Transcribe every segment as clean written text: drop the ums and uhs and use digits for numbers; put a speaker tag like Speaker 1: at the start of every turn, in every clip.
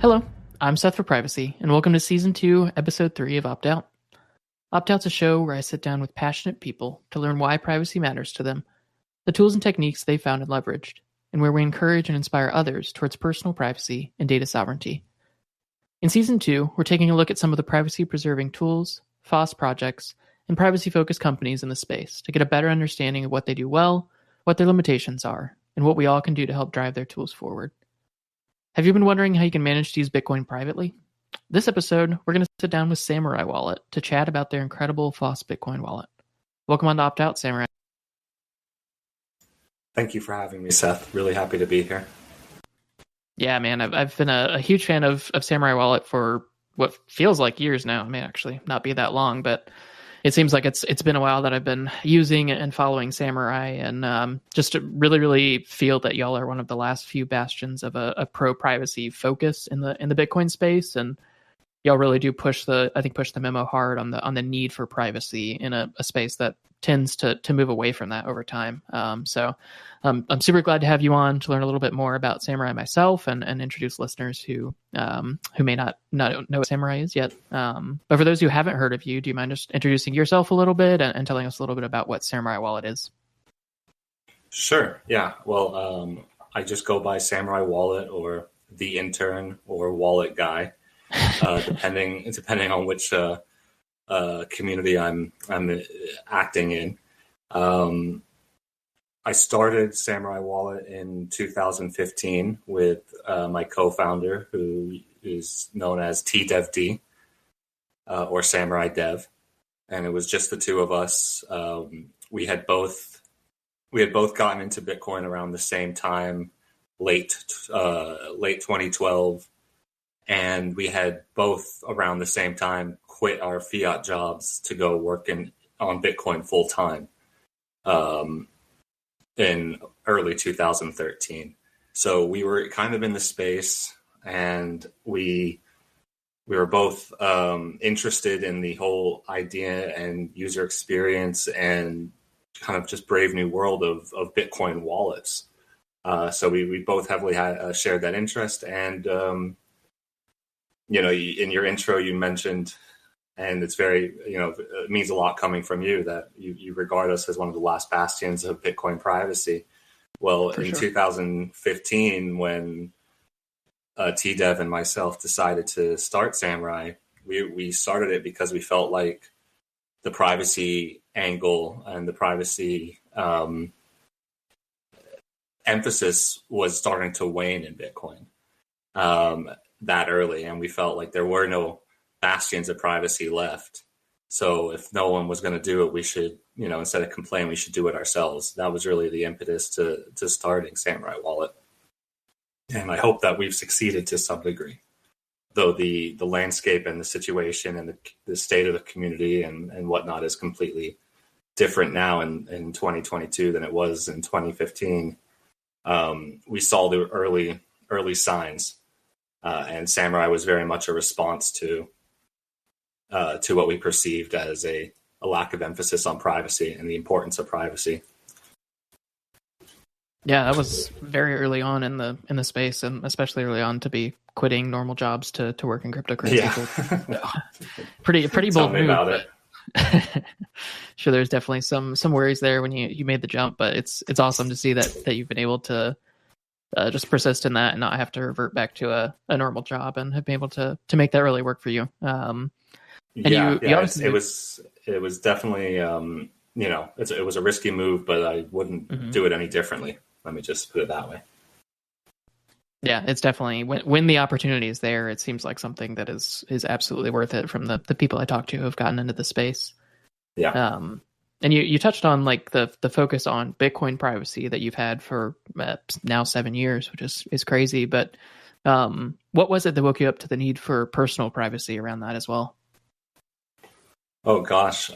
Speaker 1: Hello, I'm Seth for Privacy, and welcome to Season 2, Episode 3 of Opt Out. Opt Out's a show where I sit down with passionate people to learn why privacy matters to them, the tools and techniques they found and leveraged, and where we encourage and inspire others towards personal privacy and data sovereignty. In Season 2, we're taking a look at some of the privacy-preserving tools, FOSS projects, and privacy-focused companies in the space to get a better understanding of what they do well, what their limitations are, and what we all can do to help drive their tools forward. Have you been wondering how you can manage to use Bitcoin privately? This episode, we're going to sit down with Samourai Wallet to chat about their incredible FOSS Bitcoin wallet. Welcome on to Opt Out, Samourai.
Speaker 2: Thank you for having me, Seth. Really happy to be here.
Speaker 1: Yeah, man, I've been a huge fan of Samourai Wallet for what feels like years now. It may actually not be that long, but it seems like it's been a while that I've been using and following Samourai, and just to really feel that y'all are one of the last few bastions of a pro privacy focus in the Bitcoin space, and y'all really do push the memo hard on the need for privacy in a space that tends to move away from that over time. So I'm super glad to have you on to learn a little bit more about Samourai myself and introduce listeners who may not know what Samourai is yet. But for those who haven't heard of you, do you mind just introducing yourself a little bit and telling us a little bit about what Samourai Wallet is?
Speaker 2: Sure. Yeah. Well, I just go by Samourai Wallet or the intern or wallet guy, depending on which community I'm acting in. I started Samourai Wallet in 2015 with my co-founder, who is known as TDevD or Samourai Dev, and it was just the two of us. We had both gotten into Bitcoin around the same time, late 2012, and we had both around the same time quit our fiat jobs to go work on Bitcoin full time in early 2013. So we were kind of in the space, and we were both interested in the whole idea and user experience and kind of just brave new world of Bitcoin wallets. So we both heavily shared that interest, and in your intro you mentioned, and it's very, it means a lot coming from you that you regard us as one of the last bastions of Bitcoin privacy. Well, in 2015, when TDev and myself decided to start Samourai, we started it because we felt like the privacy angle and the privacy emphasis was starting to wane in Bitcoin that early, and we felt like there were no bastions of privacy left. So if no one was going to do it, we should, instead of complaining, we should do it ourselves. That was really the impetus to starting Samourai Wallet. And I hope that we've succeeded to some degree, though the landscape and the situation and the state of the community and whatnot is completely different now in 2022 than it was in 2015. We saw the early signs, and Samourai was very much a response to what we perceived as a lack of emphasis on privacy and the importance of privacy.
Speaker 1: Yeah, that was very early on in the space, and especially early on to be quitting normal jobs to work in cryptocurrency. Yeah. pretty bold
Speaker 2: Tell me
Speaker 1: move.
Speaker 2: About it.
Speaker 1: Sure, there's definitely some worries there when you made the jump, but it's awesome to see that you've been able to just persist in that and not have to revert back to a normal job and have been able to make that really work for you.
Speaker 2: It was definitely it was a risky move, but I wouldn't do it any differently. Let me just put it that way.
Speaker 1: Yeah, it's definitely when the opportunity is there, it seems like something that is absolutely worth it from the people I talk to who have gotten into the space.
Speaker 2: Yeah.
Speaker 1: And you touched on like the focus on Bitcoin privacy that you've had for now 7 years, which is crazy. But what was it that woke you up to the need for personal privacy around that as well?
Speaker 2: Oh gosh.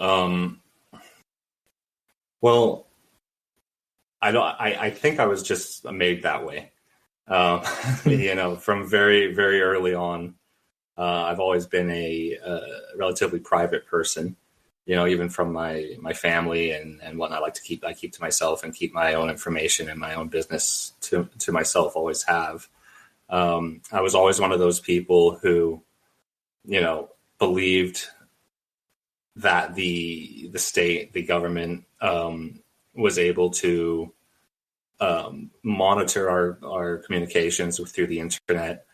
Speaker 2: Well, I think I was just made that way. From very, very early on, I've always been a relatively private person. Even from my family and whatnot, I keep to myself and keep my own information and my own business to myself. Always have. I was always one of those people who, believed that the state, the government, was able to monitor our communications through the internet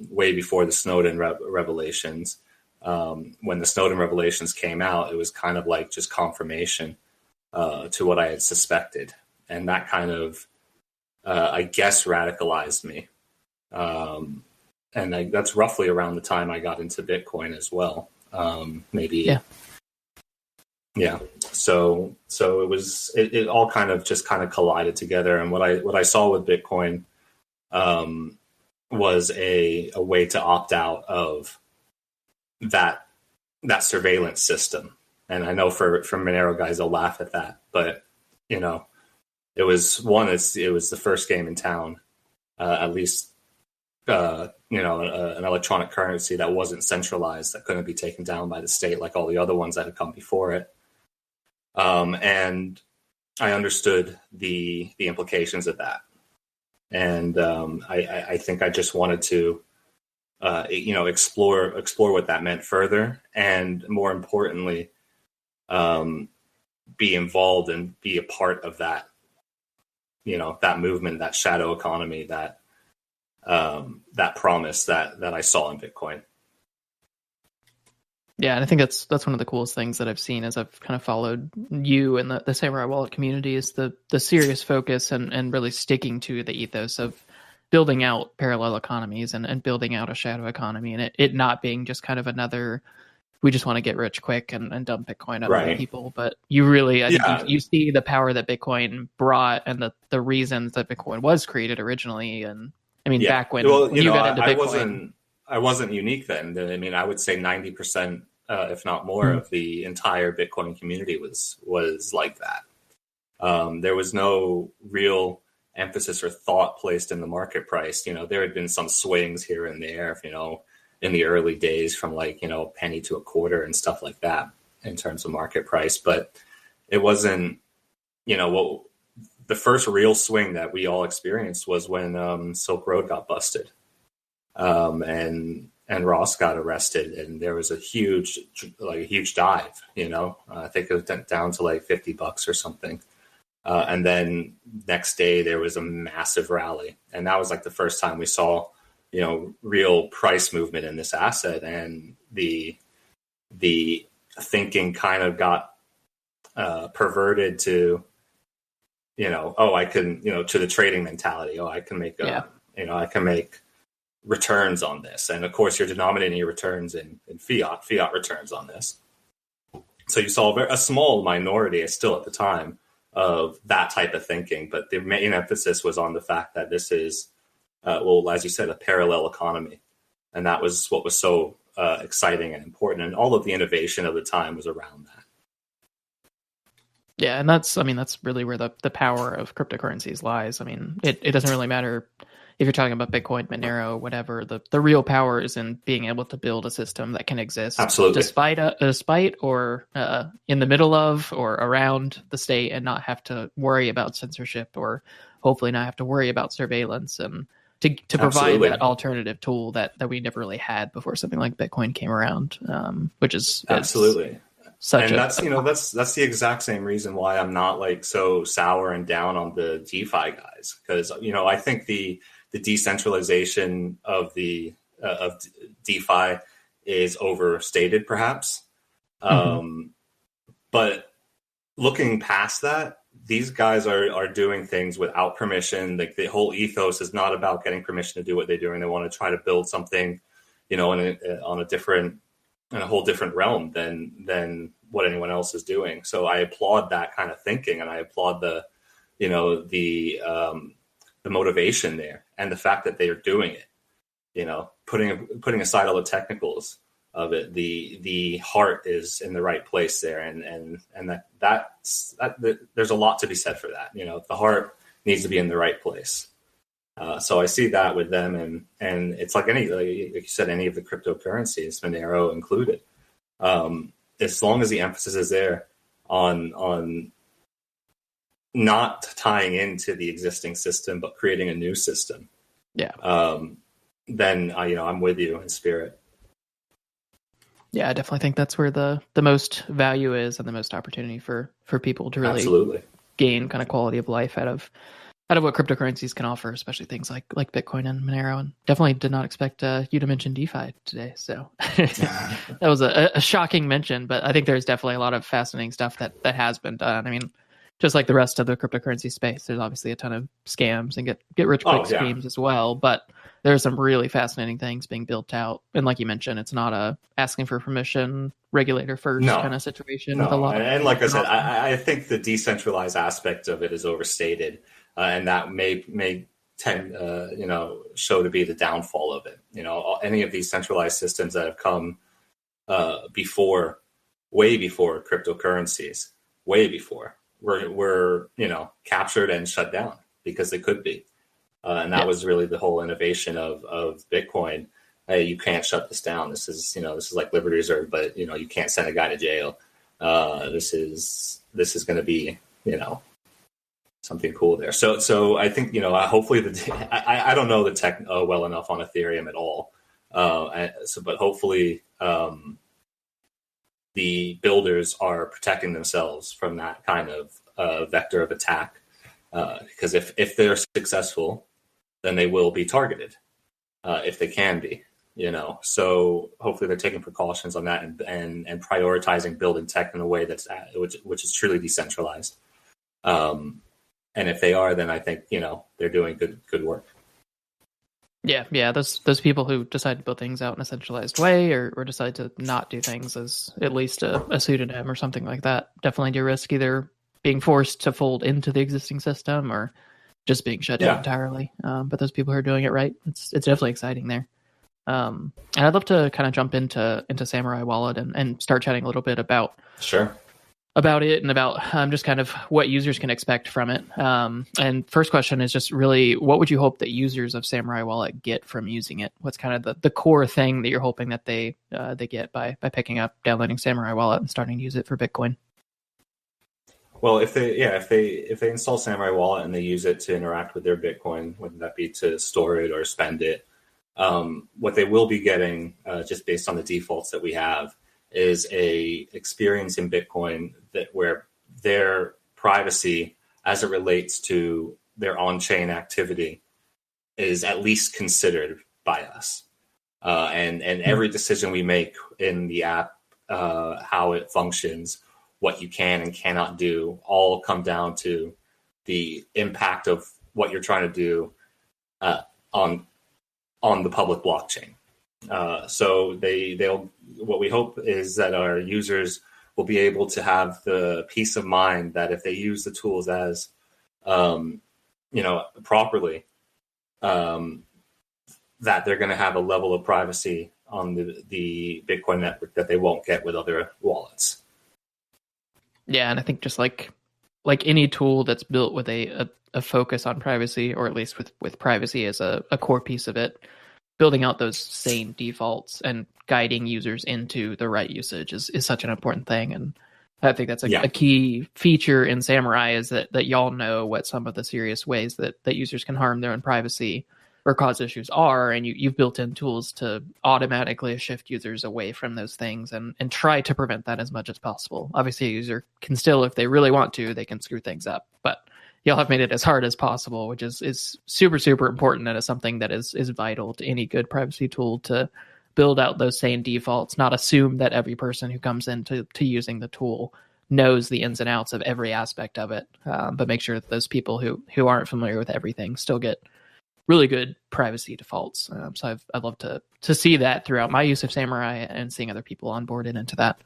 Speaker 2: way before the Snowden revelations. When the Snowden revelations came out, it was kind of like just confirmation to what I had suspected. And that kind of, I guess, radicalized me. And that's roughly around the time I got into Bitcoin as well. Maybe.
Speaker 1: Yeah.
Speaker 2: Yeah. So it all kind of collided together. And what I saw with Bitcoin was a way to opt out of that surveillance system. And I know for Monero guys, they'll laugh at that, but it was the first game in town, at least, an electronic currency that wasn't centralized, that couldn't be taken down by the state like all the other ones that had come before it. And I understood the implications of that. And I think I just wanted to, explore what that meant further, and more importantly, be involved and be a part of that, that movement, that shadow economy, that promise that I saw in Bitcoin.
Speaker 1: Yeah, and I think that's one of the coolest things that I've seen as I've kind of followed you and the Samurai Wallet community, is the serious focus and really sticking to the ethos of building out parallel economies and building out a shadow economy, and it not being just kind of another, we just want to get rich quick and dump Bitcoin on other people. But you really, I think you see the power that Bitcoin brought and the reasons that Bitcoin was created originally. And I mean, back when you got into Bitcoin,
Speaker 2: I wasn't unique then. I mean, I would say 90%, if not more, of the entire Bitcoin community was like that. There was no real emphasis or thought placed in the market price. There had been some swings here and there, in the early days from like, a penny to a quarter and stuff like that in terms of market price. But it wasn't, the first real swing that we all experienced was when Silk Road got busted. And Ross got arrested, and there was a huge dive, I think it was down to like $50 or something. And then next day there was a massive rally, and that was like the first time we saw, real price movement in this asset. And the thinking kind of got perverted to, I can, to the trading mentality. I can make, I can make returns on this. And of course, you're denominating your returns in fiat returns on this. So you saw a small minority still at the time of that type of thinking. But the main emphasis was on the fact that this is, as you said, a parallel economy. And that was what was so exciting and important. And all of the innovation of the time was around that.
Speaker 1: Yeah, and that's really where the power of cryptocurrencies lies. I mean, it doesn't really matter if you're talking about Bitcoin, Monero, whatever. The real power is in being able to build a system that can exist despite or in the middle of or around the state, and not have to worry about censorship, or hopefully not have to worry about surveillance, and to provide that alternative tool that we never really had before something like Bitcoin came around, which is
Speaker 2: absolutely. That's the exact same reason why I'm not like so sour and down on the DeFi guys, because I think the decentralization of of DeFi is overstated, perhaps. But looking past that, these guys are doing things without permission. Like, the whole ethos is not about getting permission to do what they're doing. They want to try to build something, in a whole different realm than what anyone else is doing. So I applaud that kind of thinking, and I applaud the motivation there, and the fact that they are doing it. Putting aside all the technicals of it, the heart is in the right place there, and that there's a lot to be said for that. The heart needs to be in the right place. So I see that with them, and it's like like you said, any of the cryptocurrencies, Monero included. As long as the emphasis is there on not tying into the existing system, but creating a new system
Speaker 1: Yeah.
Speaker 2: Then I'm with you in spirit.
Speaker 1: Yeah, I definitely think that's where the most value is and the most opportunity for people to really
Speaker 2: Absolutely
Speaker 1: gain kind of quality of life out of what cryptocurrencies can offer, especially things like Bitcoin and Monero. And definitely did not expect you to mention DeFi today. So that was a shocking mention, but I think there's definitely a lot of fascinating stuff that has been done. I mean, just like the rest of the cryptocurrency space, there's obviously a ton of scams and get rich quick schemes as well. But there's some really fascinating things being built out. And like you mentioned, it's not a asking for permission, regulator first kind of situation with a lot.
Speaker 2: And like I said, I think the decentralized aspect of it is overstated. And that may tend, show to be the downfall of it. Any of these centralized systems that have come way before cryptocurrencies, way before, were captured and shut down because they could be. And that was really the whole innovation of Bitcoin. Hey, you can't shut this down. This is like Liberty Reserve, but you can't send a guy to jail. This is going to be something cool there. So I think hopefully I don't know the tech well enough on Ethereum at all. But hopefully the builders are protecting themselves from that kind of vector of attack. Because if they're successful, then they will be targeted. If they can be, so hopefully they're taking precautions on that and prioritizing building tech in a way that's which is truly decentralized. And if they are, then I think they're doing good work.
Speaker 1: Yeah. Those people who decide to build things out in a centralized way, or decide to not do things as at least a pseudonym or something like that, definitely do risk either being forced to fold into the existing system or just being shut down entirely. But those people who are doing it right, it's definitely exciting there. And I'd love to kind of jump into Samourai Wallet and start chatting a little bit about it and about just kind of what users can expect from it. And first question is just really, what would you hope that users of Samourai Wallet get from using it? What's kind of the core thing that you're hoping that they get by picking up, downloading Samourai Wallet and starting to use it for Bitcoin?
Speaker 2: Well, if they install Samourai Wallet and they use it to interact with their Bitcoin, whether that be to store it or spend it, what they will be getting, just based on the defaults that we have, is a experience in Bitcoin where their privacy, as it relates to their on-chain activity, is at least considered by us. And every decision we make in the app, how it functions, what you can and cannot do, all come down to the impact of what you're trying to do on the public blockchain. So they'll. What we hope is that our users will be able to have the peace of mind that if they use the tools as properly, that they're going to have a level of privacy on the Bitcoin network that they won't get with other wallets.
Speaker 1: Yeah, and I think just like any tool that's built with a focus on privacy, or at least with privacy as a core piece of it, building out those sane defaults and guiding users into the right usage is such an important thing. And I think that's a key feature in Samourai, is that y'all know what some of the serious ways that users can harm their own privacy or cause issues are, and you've built in tools to automatically shift users away from those things and try to prevent that as much as possible. Obviously, a user can still, if they really want to, they can screw things up, but y'all have made it as hard as possible, which is super, super important, and is something that is vital to any good privacy tool, to build out those sane defaults, not assume that every person who comes into using the tool knows the ins and outs of every aspect of it, but make sure that those people who aren't familiar with everything still get really good privacy defaults. So I'd love to see that throughout my use of Samourai and seeing other people onboarded into that.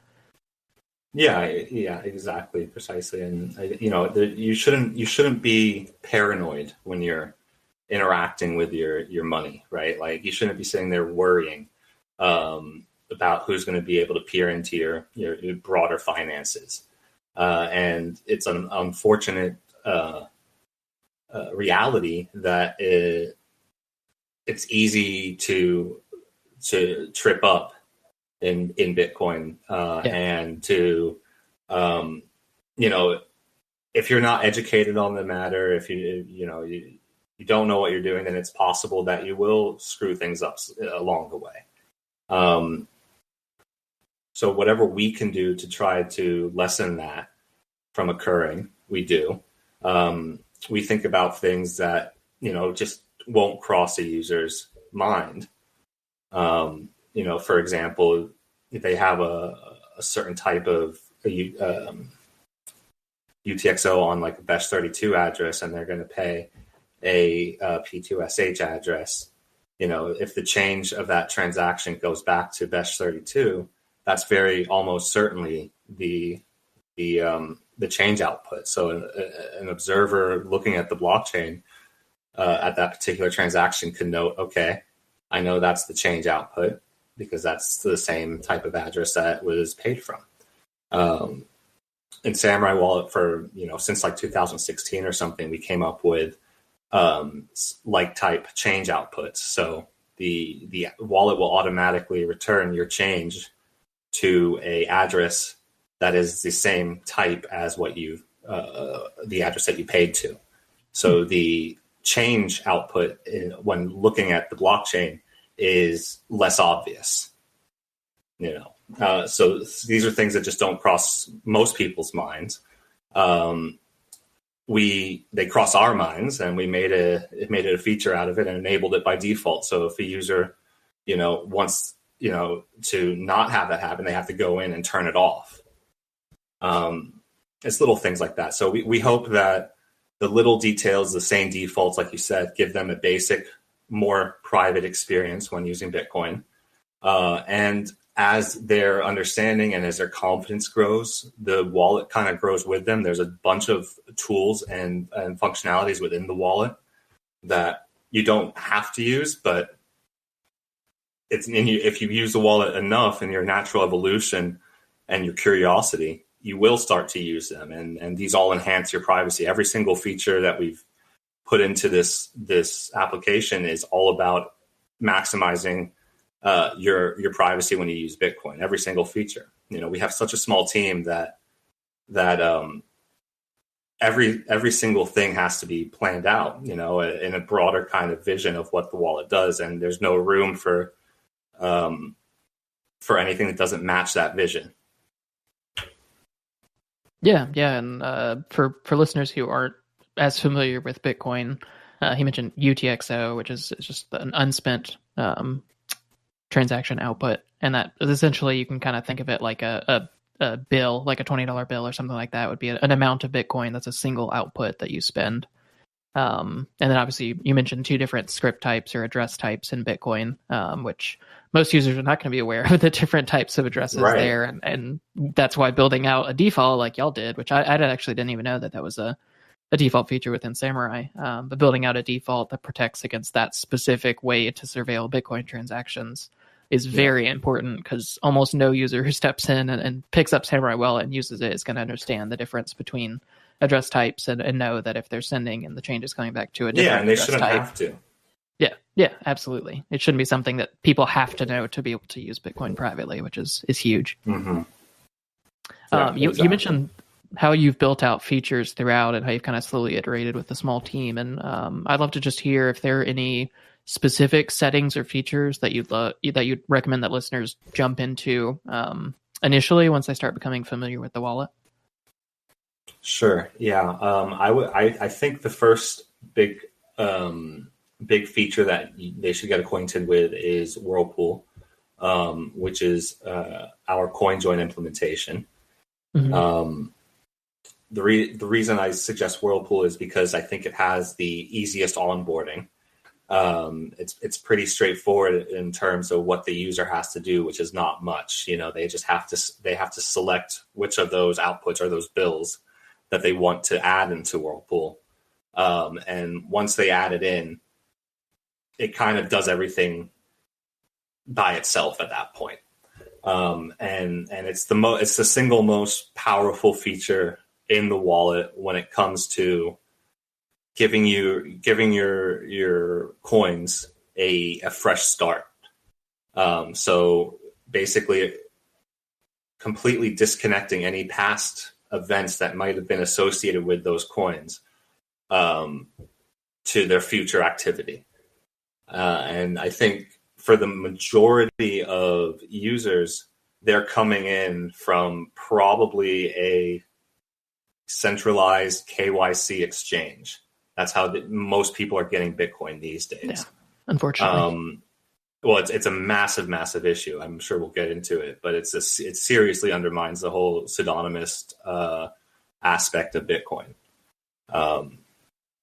Speaker 2: Yeah, exactly, precisely. And you shouldn't be paranoid when you're interacting with your money, right? Like, you shouldn't be sitting there worrying about who's going to be able to peer into your broader finances. And it's an unfortunate reality that it's ezy to trip up in Bitcoin, and to if you're not educated on the matter, if you you don't know what you're doing, then it's possible that you will screw things up along the way. So whatever we can do to try to lessen that from occurring, we do. We think about things that, just won't cross a user's mind. For example, if they have a certain type of UTXO on like a BESH32 address, and they're going to pay a P2SH address, if the change of that transaction goes back to BESH32, that's very almost certainly the change output. So an observer looking at the blockchain at that particular transaction can note, okay, I know that's the change output because that's the same type of address that was paid from. In Samourai Wallet since like 2016 or something, we came up with like type change outputs. So the wallet will automatically return your change to a address that is the same type as what the address that you paid to. So the change output when looking at the blockchain is less obvious. So these are things that just don't cross most people's minds. They cross our minds, and we made it a feature out of it and enabled it by default. So if a user, wants, to not have that happen, they have to go in and turn it off. It's little things like that. So we hope that the little details, the same defaults, like you said, give them a basic, more private experience when using Bitcoin. And as their understanding and as their confidence grows, the wallet kind of grows with them. There's a bunch of tools and functionalities within the wallet that you don't have to use, but if you use the wallet enough in your natural evolution and your curiosity, you will start to use them. And these all enhance your privacy. Every single feature that we've put into this application is all about maximizing your privacy when you use Bitcoin. Every single feature. We have such a small team that every single thing has to be planned out, in a broader kind of vision of what the wallet does, and there's no room for anything that doesn't match that vision.
Speaker 1: Yeah, and for listeners who aren't as familiar with Bitcoin, he mentioned UTXO, which is just an unspent transaction output, and that is essentially, you can kind of think of it like a bill, like a $20 bill or something like that would be an amount of Bitcoin that's a single output that you spend. And then obviously you mentioned two different script types or address types in Bitcoin, which most users are not going to be aware of the different types of addresses there. And that's why building out a default like y'all did, which I actually didn't even know that was a default feature within Samourai, but building out a default that protects against that specific way to surveil Bitcoin transactions is very important, because almost no user who steps in and picks up Samourai Wallet and uses it is going to understand the difference between address types and know that if they're sending and the change is coming back to a different
Speaker 2: address type. Yeah, and they shouldn't have to.
Speaker 1: Yeah, absolutely. It shouldn't be something that people have to know to be able to use Bitcoin privately, which is huge.
Speaker 2: Mm-hmm. Yeah,
Speaker 1: you mentioned how you've built out features throughout and how you've kind of slowly iterated with a small team. And I'd love to just hear if there are any specific settings or features that you'd recommend that listeners jump into initially once they start becoming familiar with the wallet.
Speaker 2: Sure. Yeah. I think the first big feature that they should get acquainted with is Whirlpool, which is our CoinJoin implementation.
Speaker 1: Mm-hmm.
Speaker 2: The reason I suggest Whirlpool is because I think it has the easiest onboarding. It's pretty straightforward in terms of what the user has to do, which is not much. They just have to select which of those outputs or those bills that they want to add into Whirlpool. And once they add it in, it kind of does everything by itself at that point. And it's the single most powerful feature in the wallet when it comes to giving your coins a fresh start. So basically completely disconnecting any past events that might have been associated with those coins. to their future activity. And I think for the majority of users, they're coming in from probably a centralized KYC exchange. That's how most people are getting Bitcoin these days.
Speaker 1: Yeah, unfortunately.
Speaker 2: Well, it's a massive, massive issue. I'm sure we'll get into it, but it seriously undermines the whole pseudonymous aspect of Bitcoin,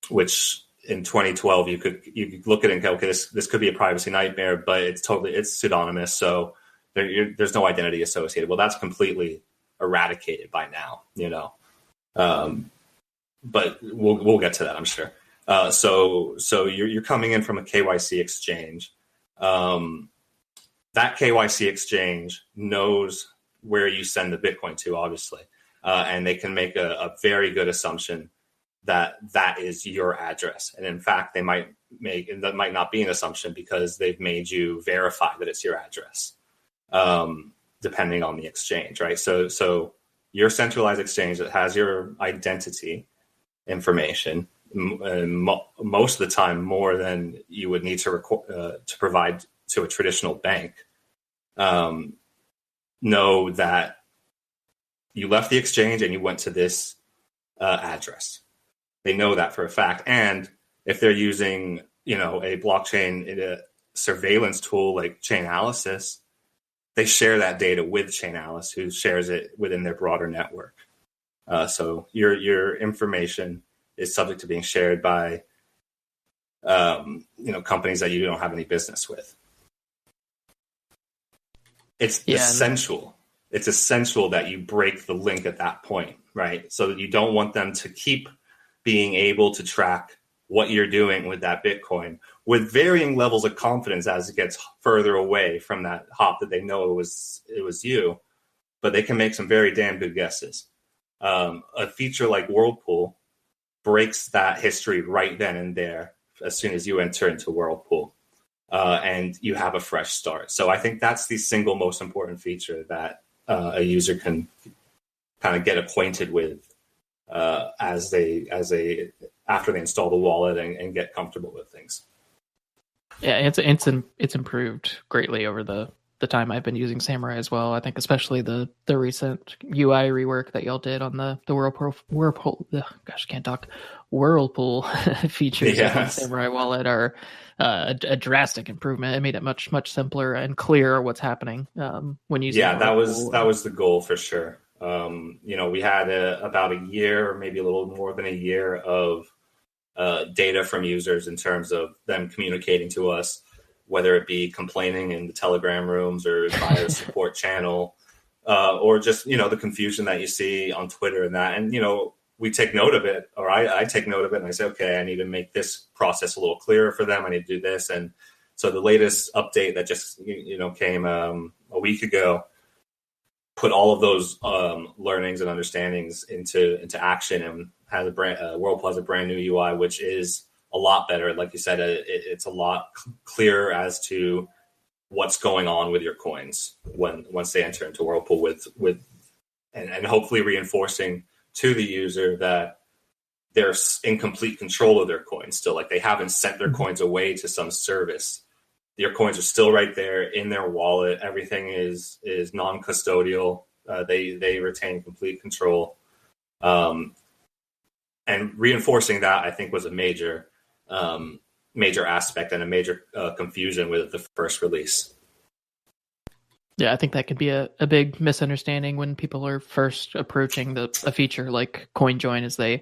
Speaker 2: which in 2012 you could look at it and go, okay, this could be a privacy nightmare, but it's pseudonymous, so there's no identity associated. Well, that's completely eradicated by now, but we'll get to that, I'm sure. So you're coming in from a KYC exchange. That KYC exchange knows where you send the Bitcoin to, obviously, and they can make a very good assumption that is your address. And in fact, that might not be an assumption because they've made you verify that it's your address, depending on the exchange, right? So your centralized exchange that has your identity information, most of the time more than you would need to provide to a traditional bank, know that you left the exchange and you went to this address. They know that for a fact. And if they're using, a blockchain in a surveillance tool like Chainalysis, they share that data with Chainalysis, who shares it within their broader network. So your information is subject to being shared by, companies that you don't have any business with. It's essential. It's essential that you break the link at that point, right? So that you don't want them to keep being able to track what you're doing with that Bitcoin with varying levels of confidence as it gets further away from that hop that they know it was you, but they can make some very damn good guesses. A feature like Whirlpool breaks that history right then and there as soon as you enter into Whirlpool, and you have a fresh start. So I think that's the single most important feature that a user can kind of get acquainted with as they after they install the wallet and get comfortable with things.
Speaker 1: Yeah, it's improved greatly over the time I've been using Samourai as well. I think especially the recent UI rework that y'all did on the Whirlpool Whirlpool features on Samourai Wallet are a drastic improvement. It made it much simpler and clearer what's happening when using.
Speaker 2: Yeah, that was the goal for sure. We had about a year, or maybe a little more than a year of data from users in terms of them communicating to us, whether it be complaining in the Telegram rooms or via a support channel, or just, the confusion that you see on Twitter and that. And, we take note of it, or I take note of it and I say, okay, I need to make this process a little clearer for them. I need to do this. And so the latest update that just, came a week ago put all of those learnings and understandings into action, and has Whirlpool has a brand new UI, which is a lot better. Like you said, it's a lot clearer as to what's going on with your coins once they enter into Whirlpool and hopefully reinforcing to the user that they're in complete control of their coins still. Like they haven't sent their coins away to some service. Your coins are still right there in their wallet. Everything is non-custodial. They retain complete control. And reinforcing that, I think, was a major aspect and a major confusion with the first release.
Speaker 1: Yeah, I think that could be a big misunderstanding when people are first approaching a feature like CoinJoin.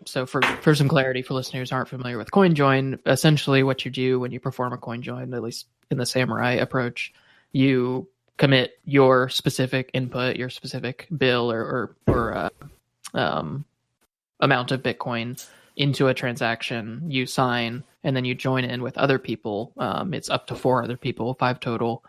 Speaker 1: So for some clarity for listeners who aren't familiar with CoinJoin, essentially what you do when you perform a CoinJoin, at least in the Samourai approach, you commit your specific input, your specific bill or amount of Bitcoin into a transaction, you sign, and then you join in with other people. It's up to 4 other people, 5 total.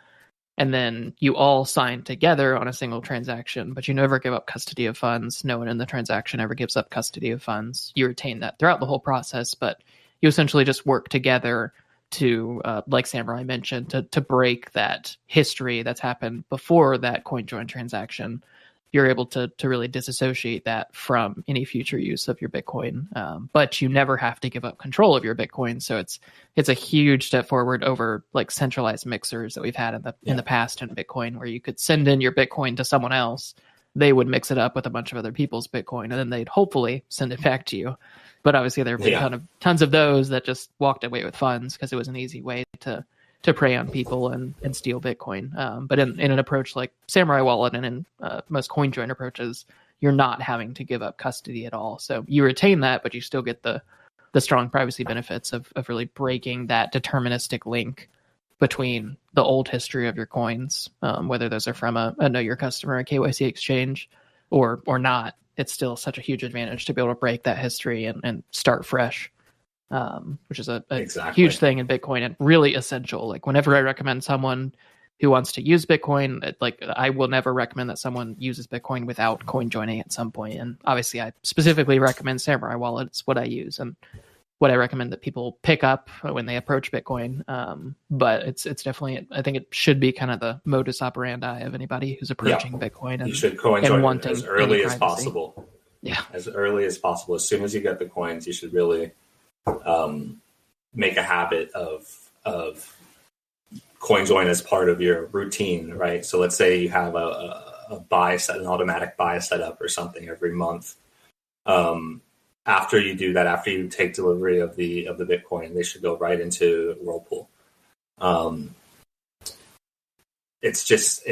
Speaker 1: And then you all sign together on a single transaction, but you never give up custody of funds. No one in the transaction ever gives up custody of funds. You retain that throughout the whole process, but you essentially just work together to, like Samourai mentioned, to break that history that's happened before that CoinJoin transaction. you're able to really disassociate that from any future use of your Bitcoin. But you never have to give up control of your Bitcoin. So it's a huge step forward over like centralized mixers that we've had in the past in Bitcoin, where you could send in your Bitcoin to someone else. They would mix it up with a bunch of other people's Bitcoin, and then they'd hopefully send it back to you. But obviously there have been tons of those that just walked away with funds because it was an easy way to prey on people and steal Bitcoin. But in an approach like Samourai Wallet and in most CoinJoin approaches, you're not having to give up custody at all. So you retain that, but you still get the strong privacy benefits of really breaking that deterministic link between the old history of your coins, whether those are from a Know Your Customer, a KYC exchange, or not. It's still such a huge advantage to be able to break that history and start fresh. Which is a huge thing in Bitcoin and really essential. Like whenever I recommend someone who wants to use Bitcoin, like I will never recommend that someone uses Bitcoin without coin joining at some point. And obviously I specifically recommend Samourai Wallet. It's what I use and what I recommend that people pick up when they approach Bitcoin. But it's definitely, I think it should be kind of the modus operandi of anybody who's approaching Bitcoin. And
Speaker 2: you should coin join as early as
Speaker 1: privacy.
Speaker 2: Possible.
Speaker 1: Yeah.
Speaker 2: As early as possible. As soon as you get the coins, you should really make a habit of coin join as part of your routine, right? So let's say you have a buy set, an automatic buy set up or something every month. After you do that, after you take delivery of the Bitcoin, they should go right into Whirlpool. It's just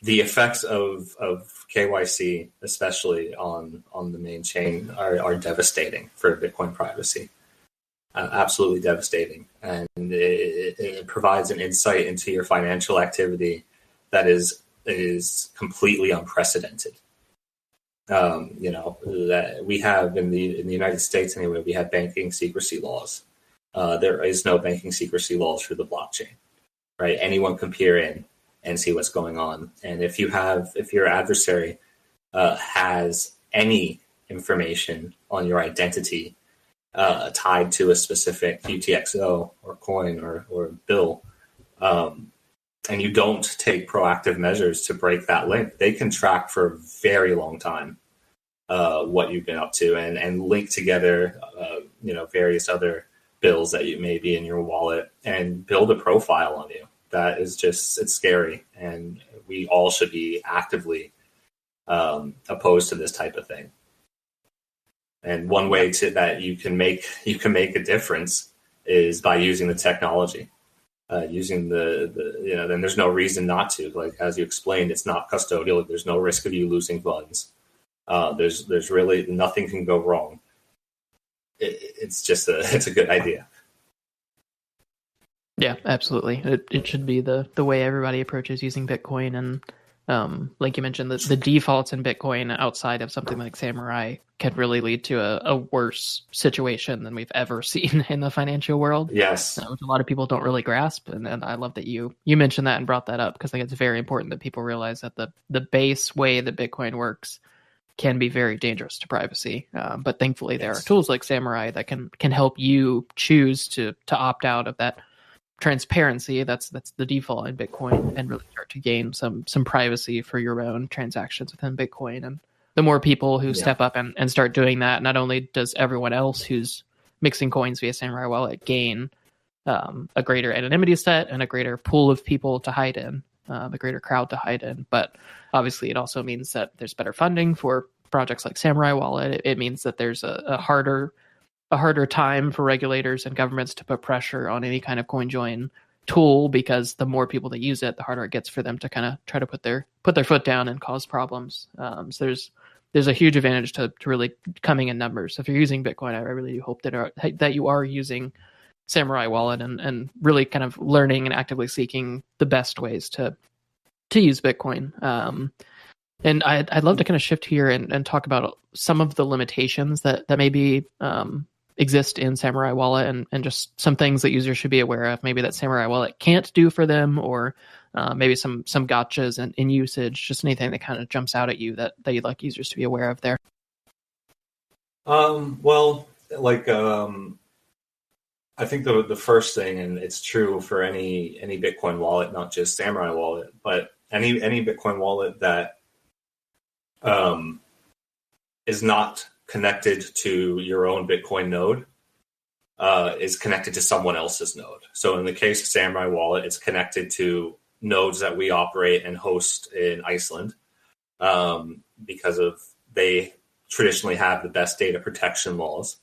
Speaker 2: the effects of KYC, especially on the main chain, are devastating for Bitcoin privacy. Absolutely devastating. And it provides an insight into your financial activity that is completely unprecedented. That we have in the United States anyway, we have banking secrecy laws. There is no banking secrecy laws for the blockchain, right? Anyone can peer in and see what's going on. And if your adversary has any information on your identity tied to a specific UTXO or coin or bill, and you don't take proactive measures to break that link, they can track for a very long time what you've been up to and link together various other bills that you may be in your wallet and build a profile on you. That is just, it's scary. And we all should be actively opposed to this type of thing. And one way that you can make a difference is by using the technology, using then there's no reason not to. Like, as you explained, it's not custodial. There's no risk of you losing funds. There's really nothing can go wrong. It's a good idea.
Speaker 1: Yeah, absolutely. It should be the way everybody approaches using Bitcoin. And like you mentioned, the defaults in Bitcoin outside of something like Samourai can really lead to a worse situation than we've ever seen in the financial world.
Speaker 2: Yes.
Speaker 1: Which a lot of people don't really grasp. And I love that you mentioned that and brought that up, because I think it's very important that people realize that the base way that Bitcoin works can be very dangerous to privacy. But thankfully, there are tools like Samourai that can help you choose to opt out of that transparency. That's the default in Bitcoin, and really start to gain some privacy for your own transactions within Bitcoin. And the more people who step up and start doing that, not only does everyone else who's mixing coins via Samourai Wallet gain a greater anonymity set and a greater pool of people to hide in, a greater crowd to hide in, but obviously it also means that there's better funding for projects like Samourai Wallet. It means that there's a harder time for regulators and governments to put pressure on any kind of coin join tool, because the more people that use it, the harder it gets for them to kind of try to put their foot down and cause problems. So there's a huge advantage to really coming in numbers. So if you're using Bitcoin, I really do hope that you are using Samourai Wallet and really kind of learning and actively seeking the best ways to use Bitcoin. And I'd love to kind of shift here and talk about some of the limitations that maybe exist in Samourai Wallet, and just some things that users should be aware of, maybe that Samourai Wallet can't do for them, or maybe some gotchas in usage, just anything that kind of jumps out at you that you'd like users to be aware of there.
Speaker 2: I think the first thing, and it's true for any Bitcoin wallet, not just Samourai Wallet, but any Bitcoin wallet that is not connected to your own Bitcoin node, is connected to someone else's node. So in the case of Samourai Wallet, it's connected to nodes that we operate and host in Iceland, because they traditionally have the best data protection laws,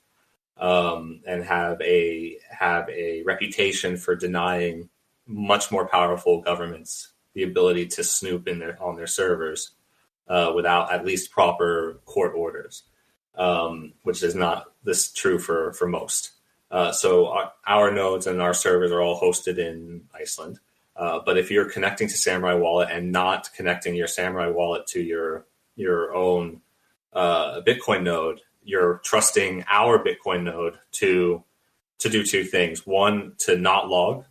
Speaker 2: and have a reputation for denying much more powerful governments the ability to snoop on their servers without at least proper court orders, which is not this true for most. So our nodes and our servers are all hosted in Iceland. But if you're connecting to Samourai Wallet and not connecting your Samourai Wallet to your own Bitcoin node, you're trusting our Bitcoin node to do two things. One, to not log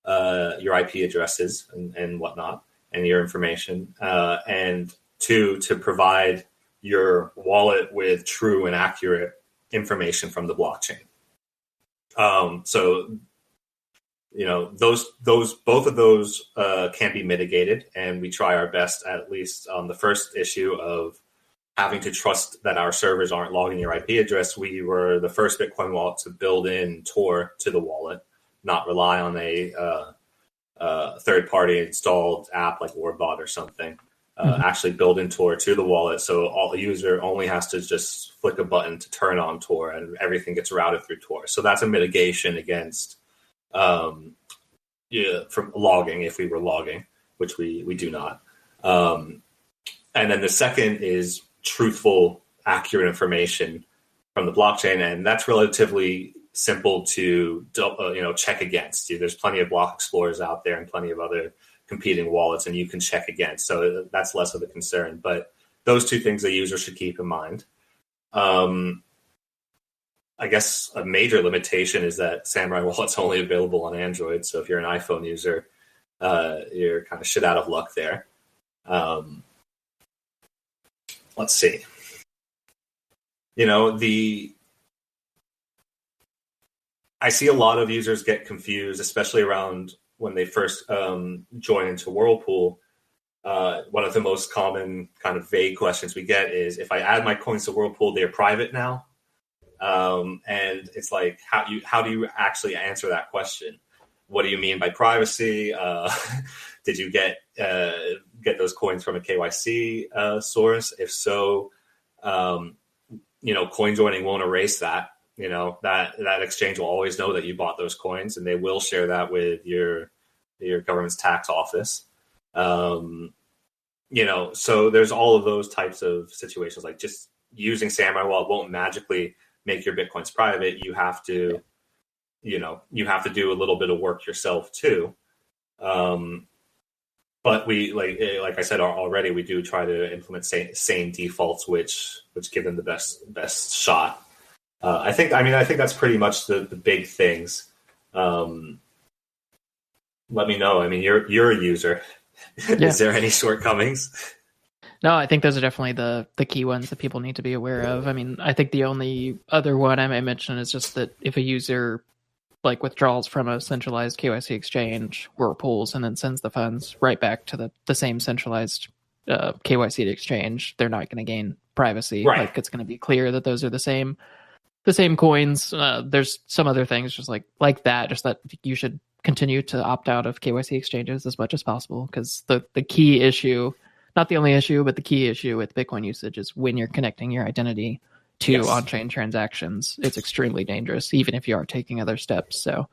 Speaker 2: your IP addresses and whatnot and your information. And two, to provide your wallet with true and accurate information from the blockchain. So, both of those can be mitigated, and we try our best, at least on the first issue of having to trust that our servers aren't logging your IP address. We were the first Bitcoin wallet to build in Tor to the wallet, not rely on a third-party installed app like Warbot or something. Actually build in Tor to the wallet, so a user only has to just flick a button to turn on Tor, and everything gets routed through Tor. So that's a mitigation against from logging, if we were logging, which we do not. And then the second is truthful, accurate information from the blockchain, and that's relatively simple to check against. There's plenty of block explorers out there and plenty of other competing wallets, and you can check against. So that's less of a concern. But those two things the user should keep in mind. I guess a major limitation is that Samourai Wallet's only available on Android. So if you're an iPhone user, you're kind of shit out of luck there. Let's see. I see a lot of users get confused, especially around when they first join into Whirlpool. One of the most common kind of vague questions we get is, if I add my coins to Whirlpool, they're private now. And it's like, how do you actually answer that question? What do you mean by privacy? Did you get those coins from a KYC source? If so, coin joining won't erase that. That exchange will always know that you bought those coins, and they will share that with your government's tax office. So there's all of those types of situations. Like, just using Samourai Wallet won't magically make your Bitcoins private. You have to do a little bit of work yourself too. But we, like I said already, we do try to implement same defaults, which give them the best shot. I think that's pretty much the big things. Let me know. I mean, you're a user. Yeah. Is there any shortcomings?
Speaker 1: No, I think those are definitely the key ones that people need to be aware of. I mean, I think the only other one I may mention is just that if a user withdraws from a centralized KYC exchange, Whirlpools, and then sends the funds right back to the same centralized KYC exchange, they're not going to gain privacy.
Speaker 2: Right.
Speaker 1: It's going to be clear that those are the same coins. There's some other things just like that, just that you should continue to opt out of KYC exchanges as much as possible, because the key issue, not the only issue, but the key issue with Bitcoin usage is when you're connecting your identity to on-chain transactions, it's extremely dangerous, even if you are taking other steps. So,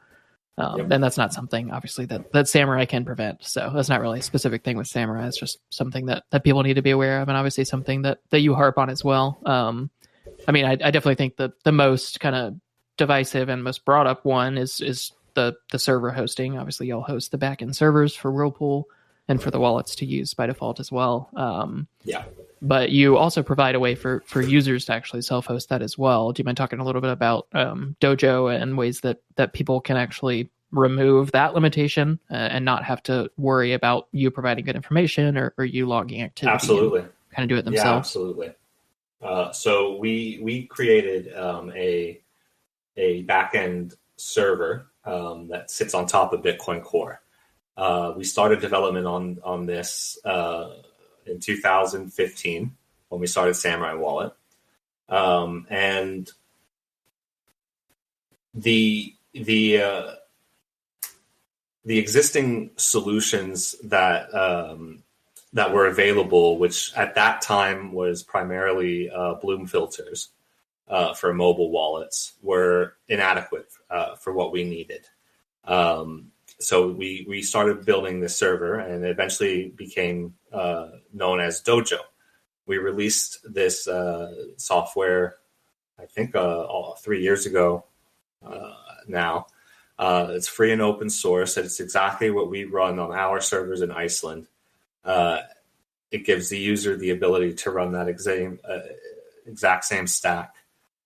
Speaker 1: and that's not something, obviously, that Samourai can prevent. So that's not really a specific thing with Samourai. It's just something that people need to be aware of, and obviously something that you harp on as well. I mean, I definitely think the most kind of divisive and most brought up one is the server hosting. Obviously, y'all host the backend servers for Whirlpool and for the wallets to use by default as well. But you also provide a way for users to actually self-host that as well. Do you mind talking a little bit about Dojo and ways that people can actually remove that limitation and not have to worry about you providing good information or you logging activity?
Speaker 2: Absolutely.
Speaker 1: Kind of do it themselves.
Speaker 2: Yeah, absolutely. So we created a backend server that sits on top of Bitcoin Core. We started development on this in 2015, when we started Samourai Wallet. And the existing solutions that that were available, which at that time was primarily Bloom filters for mobile wallets, were inadequate for what we needed. So we started building this server, and it eventually became known as Dojo. We released this software, I think, 3 years ago now. It's free and open source. It's exactly what we run on our servers in Iceland. It gives the user the ability to run that exact same stack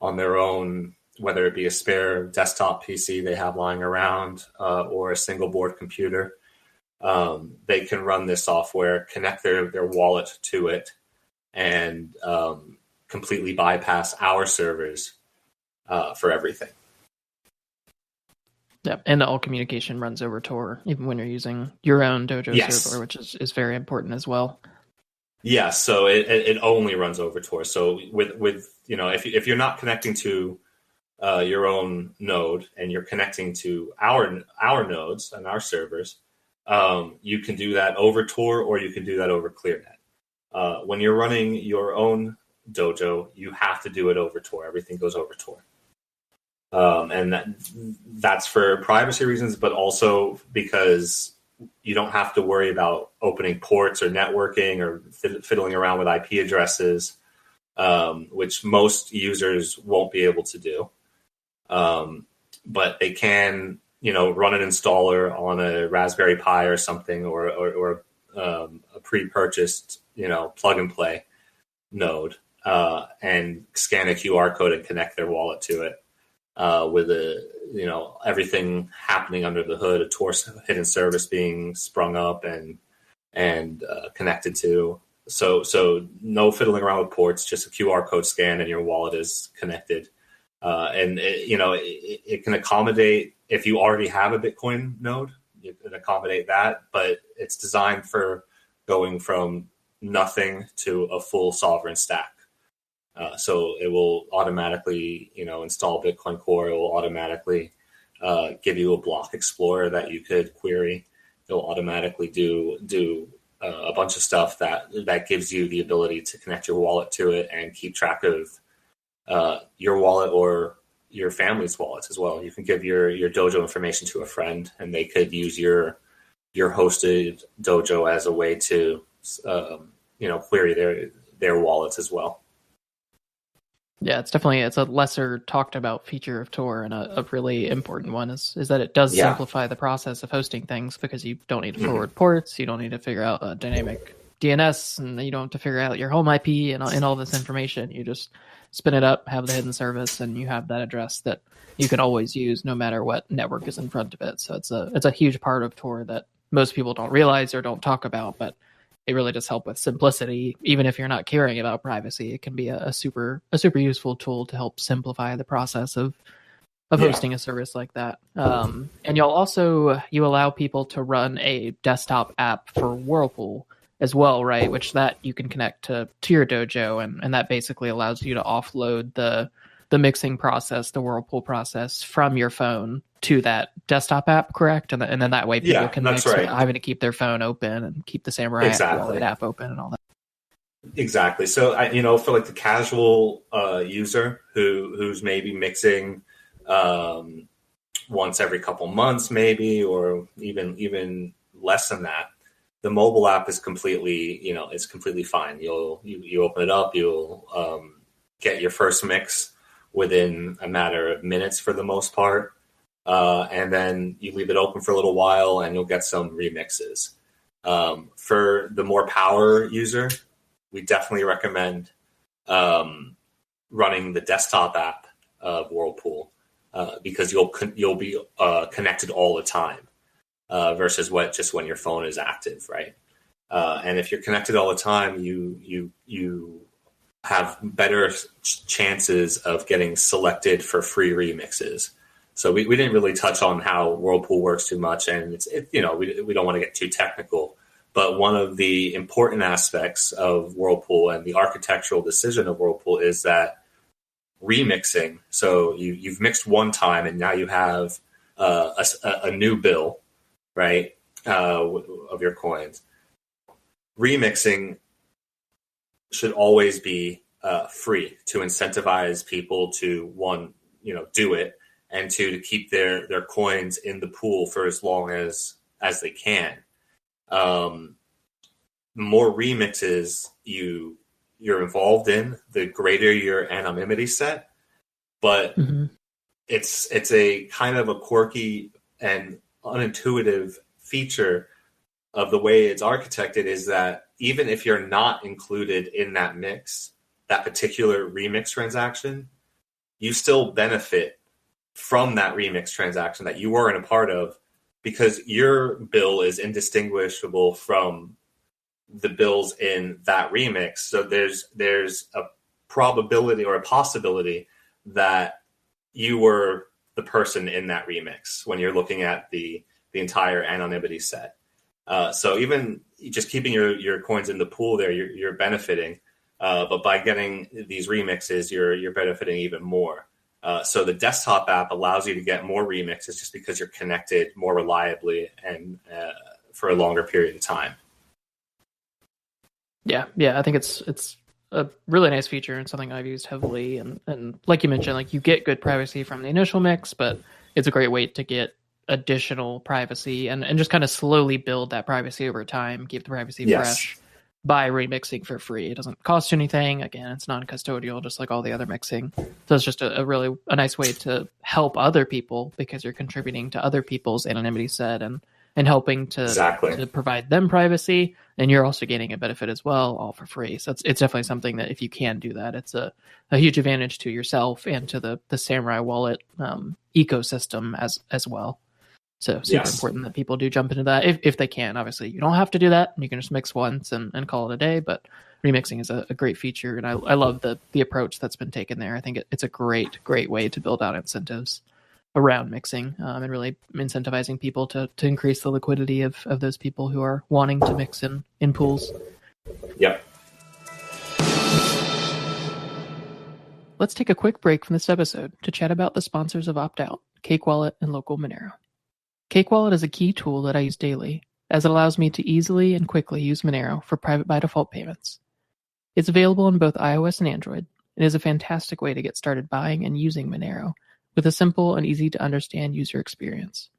Speaker 2: on their own, whether it be a spare desktop PC they have lying around or a single board computer. They can run this software, connect their wallet to it, and completely bypass our servers for everything.
Speaker 1: Yeah, and all communication runs over Tor, even when you're using your own Dojo server, which is very important as well.
Speaker 2: Yeah, so it only runs over Tor. So with if you're not connecting to your own node and you're connecting to our nodes and our servers, you can do that over Tor or you can do that over ClearNet. When you're running your own Dojo, you have to do it over Tor. Everything goes over Tor. And that's for privacy reasons, but also because you don't have to worry about opening ports or networking or fiddling around with IP addresses, which most users won't be able to do. But they can, run an installer on a Raspberry Pi or something, or a pre-purchased, plug and play node, and scan a QR code and connect their wallet to it. With everything happening under the hood, a Tor hidden service being sprung up and connected to. So no fiddling around with ports, just a QR code scan and your wallet is connected. And it can accommodate, if you already have a Bitcoin node, you can accommodate that, but it's designed for going from nothing to a full sovereign stack. So it will automatically, install Bitcoin Core. It will automatically give you a block explorer that you could query. It'll automatically do a bunch of stuff that gives you the ability to connect your wallet to it and keep track of your wallet or your family's wallets as well. You can give your Dojo information to a friend, and they could use your hosted Dojo as a way to query their wallets as well.
Speaker 1: Yeah, it's a lesser talked about feature of Tor, and a really important one is that it does simplify the process of hosting things, because you don't need to forward ports, you don't need to figure out a dynamic DNS, and you don't have to figure out your home IP and all this information. You just spin it up, have the hidden service, and you have that address that you can always use no matter what network is in front of it. So it's a huge part of Tor that most people don't realize or don't talk about, but it really does help with simplicity. Even if you're not caring about privacy, it can be a super useful tool to help simplify the process of hosting a service like that. And you allow people to run a desktop app for Whirlpool as well, right? Which that you can connect to your Dojo, and that basically allows you to offload the mixing process, the Whirlpool process, from your phone to that desktop app, correct? And then that way people can mix without having to keep their phone open and keep the Samourai Wallet app open and all that.
Speaker 2: Exactly. So for like the casual user who's maybe mixing once every couple months, maybe, or even less than that, the mobile app is completely fine. You open it up, you'll get your first mix within a matter of minutes for the most part. And then you leave it open for a little while and you'll get some remixes. For the more power user, we definitely recommend running the desktop app of Whirlpool because you'll be connected all the time versus just when your phone is active, right? And if you're connected all the time, you have better chances of getting selected for free remixes. So we didn't really touch on how Whirlpool works too much, and we don't want to get too technical, But one of the important aspects of Whirlpool and the architectural decision of Whirlpool is that remixing. So you've mixed one time, and now you have a new bill, right, of your coins. Remixing should always be free to incentivize people to, one, do it, and two, to keep their coins in the pool for as long as they can. More remixes you're involved in, the greater your anonymity set. But it's a kind of a quirky and unintuitive feature of the way it's architected, is that even if you're not included in that mix, that particular remix transaction, you still benefit from that remix transaction that you weren't a part of, because your bill is indistinguishable from the bills in that remix. So there's a probability or a possibility that you were the person in that remix when you're looking at the entire anonymity set. So even just keeping your coins in the pool there, you're benefiting. But by getting these remixes, you're benefiting even more. So the desktop app allows you to get more remixes just because you're connected more reliably and for a longer period of time.
Speaker 1: Yeah, I think it's a really nice feature and something I've used heavily. And like you mentioned, like, you get good privacy from the initial mix, but it's a great way to get additional privacy and just kind of slowly build that privacy over time, keep the privacy fresh by remixing for free. It doesn't cost you anything. Again, it's non-custodial, just like all the other mixing. So it's just a really nice way to help other people, because you're contributing to other people's anonymity set and helping to provide them privacy, and you're also getting a benefit as well, all for free. So it's definitely something that, if you can do that, it's a huge advantage to yourself and to the Samourai Wallet ecosystem as well. So super important that people do jump into that if they can. Obviously, you don't have to do that. You can just mix once and call it a day, but remixing is a great feature, and I love the approach that's been taken there. I think it's a great way to build out incentives around mixing and really incentivizing people to increase the liquidity of those people who are wanting to mix in pools.
Speaker 2: Yep.
Speaker 1: Let's take a quick break from this episode to chat about the sponsors of Opt-out, Cake Wallet and Local Monero. Cake Wallet is a key tool that I use daily, as it allows me to easily and quickly use Monero for private by default payments. It's available on both iOS and Android, and is a fantastic way to get started buying and using Monero with a simple and easy to understand user experience.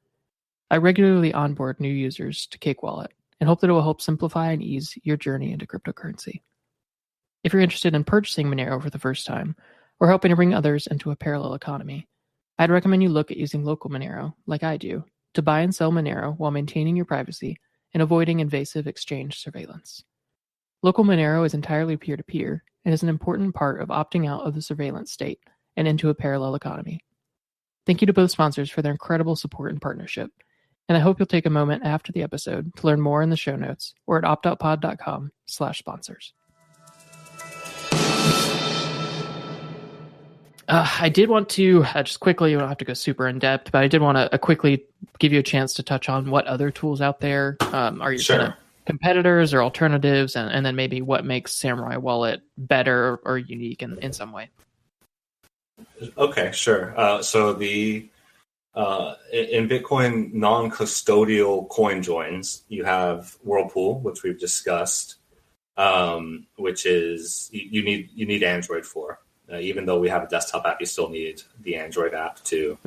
Speaker 1: I regularly onboard new users to Cake Wallet and hope that it will help simplify and ease your journey into cryptocurrency. If you're interested in purchasing Monero for the first time, or helping to bring others into a parallel economy, I'd recommend you look at using Local Monero, like I do, to buy and sell Monero while maintaining your privacy and avoiding invasive exchange surveillance. Local Monero is entirely peer-to-peer and is an important part of opting out of the surveillance state and into a parallel economy. Thank you to both sponsors for their incredible support and partnership, and I hope you'll take a moment after the episode to learn more in the show notes or at optoutpod.com/sponsors. I did want to just quickly, you don't have to go super in depth, but I did want to quickly give you a chance to touch on what other tools out there are your kind of competitors or alternatives, and then maybe what makes Samourai Wallet better or unique in some way.
Speaker 2: Okay, sure. So in Bitcoin non-custodial coin joins, you have Whirlpool, which we've discussed, which is you need Android for. Even though we have a desktop app, you still need the Android app to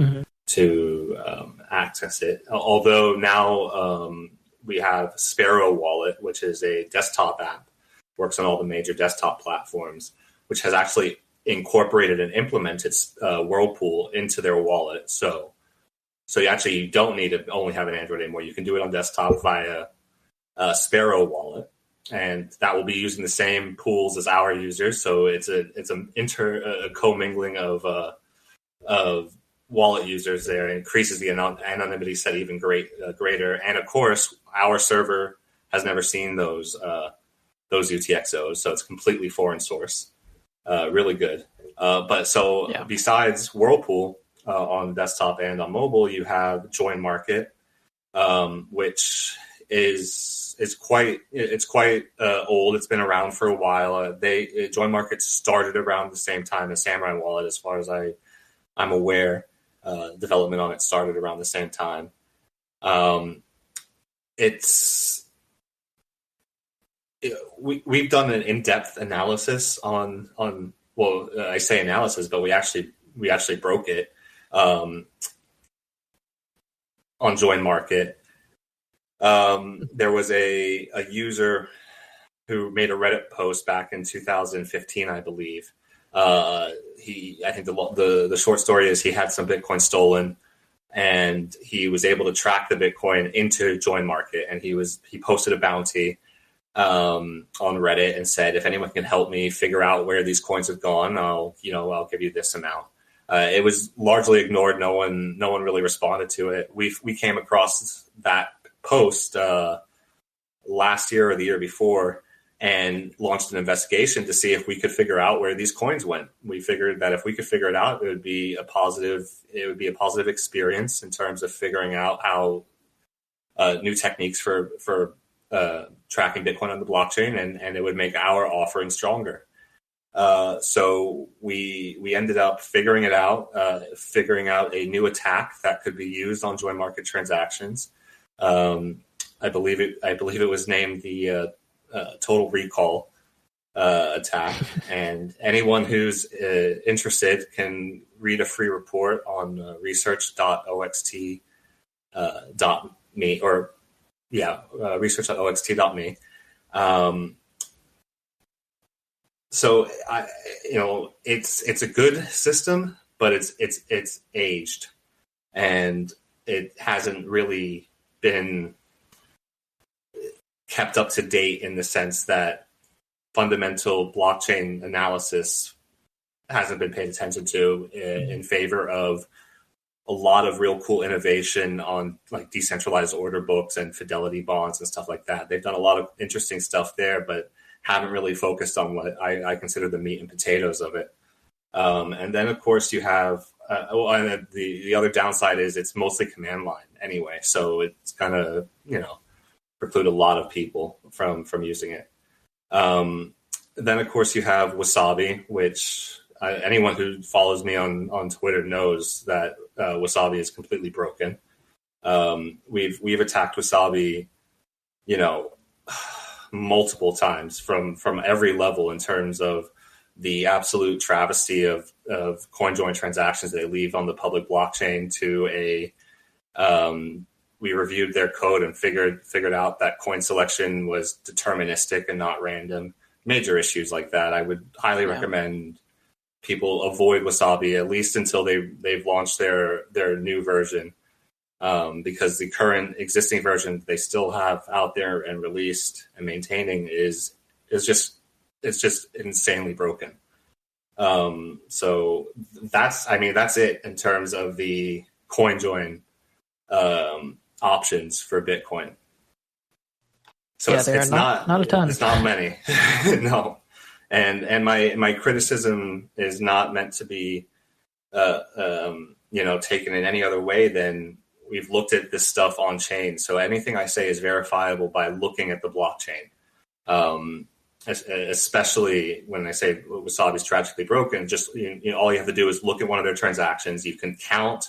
Speaker 2: access it. Although now we have Sparrow Wallet, which is a desktop app, works on all the major desktop platforms, which has actually incorporated and implemented Whirlpool into their wallet. So you don't need to only have an Android anymore. You can do it on desktop via Sparrow Wallet, and that will be using the same pools as our users. So it's a commingling of wallet users there, and increases the anonymity set even greater. And of course, our server has never seen those UTXOs, so it's completely foreign source. Really good. Besides Whirlpool on desktop and on mobile, you have Join Market, which is quite old. It's been around for a while. Join Market started around the same time as Samourai Wallet, as far as I'm aware. Development on it started around the same time. We've done an in-depth analysis on I say analysis, but we actually broke it on Join Market. There was a user who made a Reddit post back in 2015, I believe. I think the short story is he had some Bitcoin stolen, and he was able to track the Bitcoin into Join Market, and he posted a bounty on Reddit and said, if anyone can help me figure out where these coins have gone, I'll give you this amount. It was largely ignored. No one really responded to it. We came across that post last year or the year before and launched an investigation to see if we could figure out where these coins went. We figured that if we could figure it out, it would be a positive experience in terms of figuring out how new techniques for tracking Bitcoin on the blockchain, and it would make our offering stronger. So we ended up figuring it out, figuring out a new attack that could be used on Join Market transactions. I believe it was named the Total Recall attack, and anyone who's interested can read a free report on research.oxt.me research.oxt.me. So it's a good system, but it's aged, and it hasn't really been kept up to date in the sense that fundamental blockchain analysis hasn't been paid attention to in favor of a lot of real cool innovation on like decentralized order books and fidelity bonds and stuff like that. They've done a lot of interesting stuff there, but haven't really focused on what I consider the meat and potatoes of it. And then, of course, you have and the other downside is it's mostly command line anyway, so it's kind of preclude a lot of people from using it. Then, of course, you have Wasabi, which anyone who follows me on Twitter knows that Wasabi is completely broken. We've attacked Wasabi, multiple times from every level in terms of the absolute travesty of CoinJoin transactions they leave on the public blockchain to we reviewed their code and figured out that coin selection was deterministic and not random. Major issues like that. I would highly recommend people avoid Wasabi, at least until they've launched their new version, because the current existing version they still have out there and released and maintaining is just insanely broken. So that's it in terms of the CoinJoin options for Bitcoin. So it's not a ton. It's not many. No. And my criticism is not meant to be taken in any other way than we've looked at this stuff on chain. So anything I say is verifiable by looking at the blockchain. Especially when I say Wasabi's tragically broken, just all you have to do is look at one of their transactions. You can count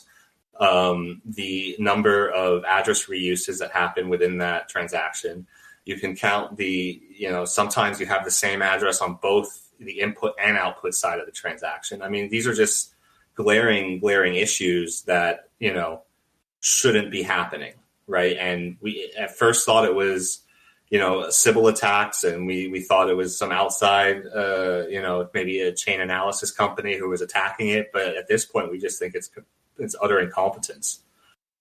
Speaker 2: the number of address reuses that happen within that transaction. You can count sometimes you have the same address on both the input and output side of the transaction. I mean, these are just glaring issues that, shouldn't be happening, right? And we at first thought it was, Sybil attacks, and we thought it was some outside, maybe a chain analysis company who was attacking it. But at this point, we just think it's utter incompetence.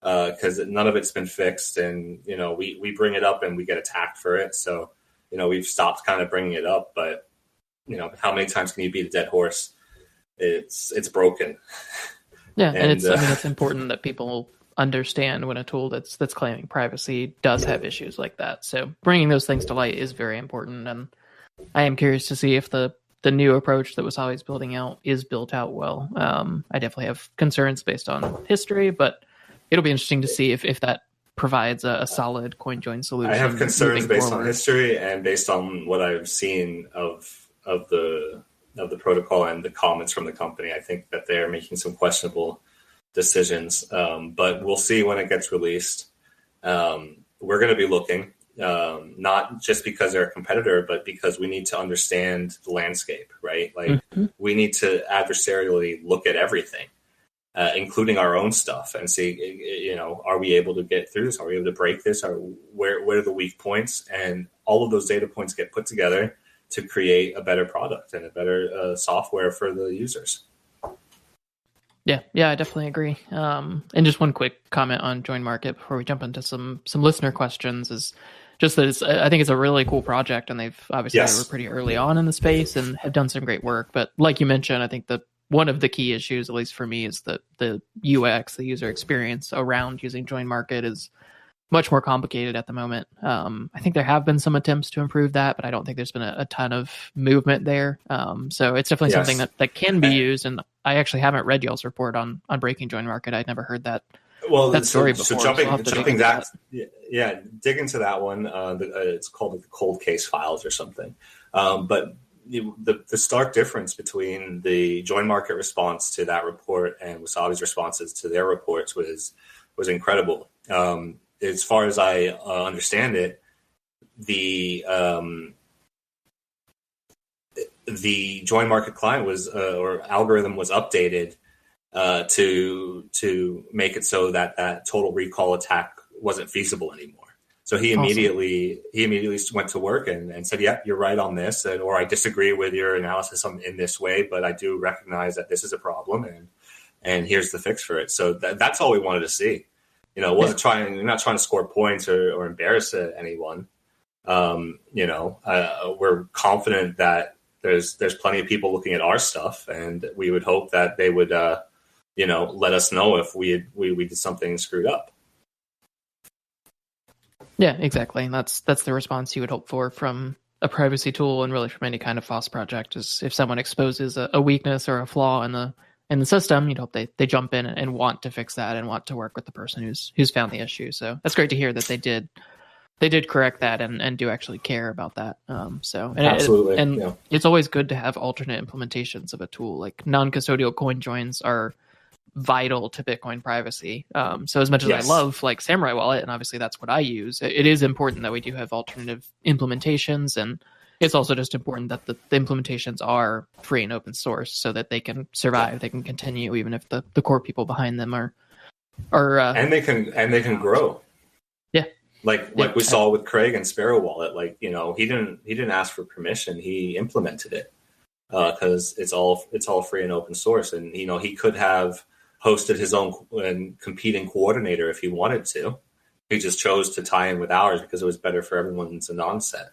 Speaker 2: Because none of it's been fixed, and we bring it up and we get attacked for it. So we've stopped kind of bringing it up. But how many times can you beat a dead horse? It's broken.
Speaker 1: Yeah, and it's important that people understand when a tool that's claiming privacy does have issues like that. So bringing those things to light is very important, and I am curious to see if the new approach that Wasabi's building out is built out well. I definitely have concerns based on history, but it'll be interesting to see if that provides a solid coin join solution.
Speaker 2: I have concerns based on
Speaker 1: forward.
Speaker 2: history and based on what I've seen of the protocol and the comments from the company. I think that they're making some questionable decisions, but we'll see when it gets released. We're going to be looking, not just because they're a competitor, but because we need to understand the landscape, right? Like we need to adversarially look at everything, including our own stuff, and see, are we able to get through this? Are we able to break this? Or where are the weak points? And all of those data points get put together to create a better product and a better software for the users.
Speaker 1: Yeah, I definitely agree. And just one quick comment on Join Market before we jump into some listener questions is just that I think it's a really cool project, and they've obviously they were pretty early on in the space and have done some great work. But like you mentioned, I think that one of the key issues, at least for me, is that the UX, the user experience around using Join Market is much more complicated at the moment. I think there have been some attempts to improve that, but I don't think there's been a ton of movement there. So it's definitely something that can be used. And I actually haven't read y'all's report on breaking Join Market. I'd never heard that story before.
Speaker 2: So jumping that, dig into that one. It's called the cold case files or something. But the stark difference between the Join Market response to that report and Wasabi's responses to their reports was incredible. As far as I understand it, the Join Market client or algorithm was updated to make it so that total recall attack wasn't feasible anymore. So he immediately went to work and said, "Yeah, you're right on this," or "I disagree with your analysis in this way, but I do recognize that this is a problem, and here's the fix for it." So that's all we wanted to see. We're not trying to score points or embarrass anyone. We're confident that there's plenty of people looking at our stuff, and we would hope that they would, let us know if we did something screwed up.
Speaker 1: Yeah, exactly. And that's the response you would hope for from a privacy tool, and really from any kind of FOSS project, is if someone exposes a weakness or a flaw in the system, you'd hope they jump in and want to fix that and want to work with the person who's found the issue. So that's great to hear that they did correct that and do actually care about that. Absolutely. It's always good to have alternate implementations of a tool. Like non-custodial coin joins are vital to Bitcoin privacy. So as much as I love like Samourai Wallet, and obviously that's what I use, it is important that we do have alternative implementations, and it's also just important that the implementations are free and open source so that they can survive, they can continue, even if the core people behind them are
Speaker 2: and they can grow.
Speaker 1: Yeah.
Speaker 2: Like we saw with Craig and Sparrow Wallet, he didn't ask for permission, he implemented it because it's all free and open source, and he could have hosted his own competing coordinator if he wanted to. He just chose to tie in with ours because it was better for everyone's non-set.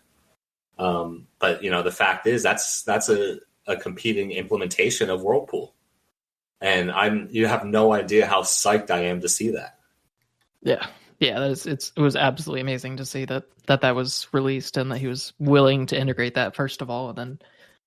Speaker 2: But the fact is that's a competing implementation of Whirlpool, and you have no idea how psyched I am to see that.
Speaker 1: Yeah, it was absolutely amazing to see that was released, and that he was willing to integrate that first of all, and then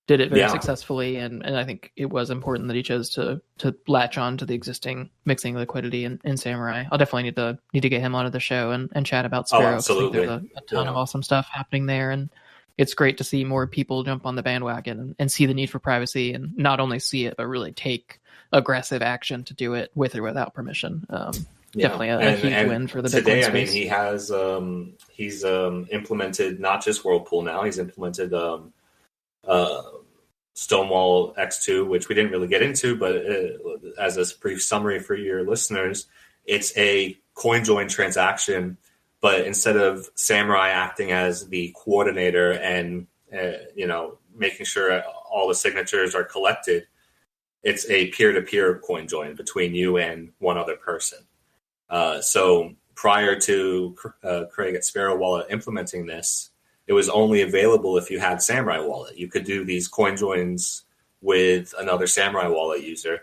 Speaker 1: did it very successfully. And I think it was important that he chose to latch on to the existing mixing liquidity in Samourai. I'll definitely need to get him onto the show and chat about Sparrow.
Speaker 2: Absolutely.
Speaker 1: There's a ton of awesome stuff happening there, and it's great to see more people jump on the bandwagon and see the need for privacy, and not only see it, but really take aggressive action to do it with or without permission. Definitely a huge win for the Bitcoin space.
Speaker 2: He has he's implemented not just Whirlpool now. He's implemented Stonewall X2, which we didn't really get into, but as a brief summary for your listeners, it's a coin join transaction, but instead of Samourai acting as the coordinator and making sure all the signatures are collected, it's a peer-to-peer coin join between you and one other person. So prior to Craig at Sparrow Wallet implementing this, it was only available if you had Samourai Wallet. You could do these coin joins with another Samourai Wallet user.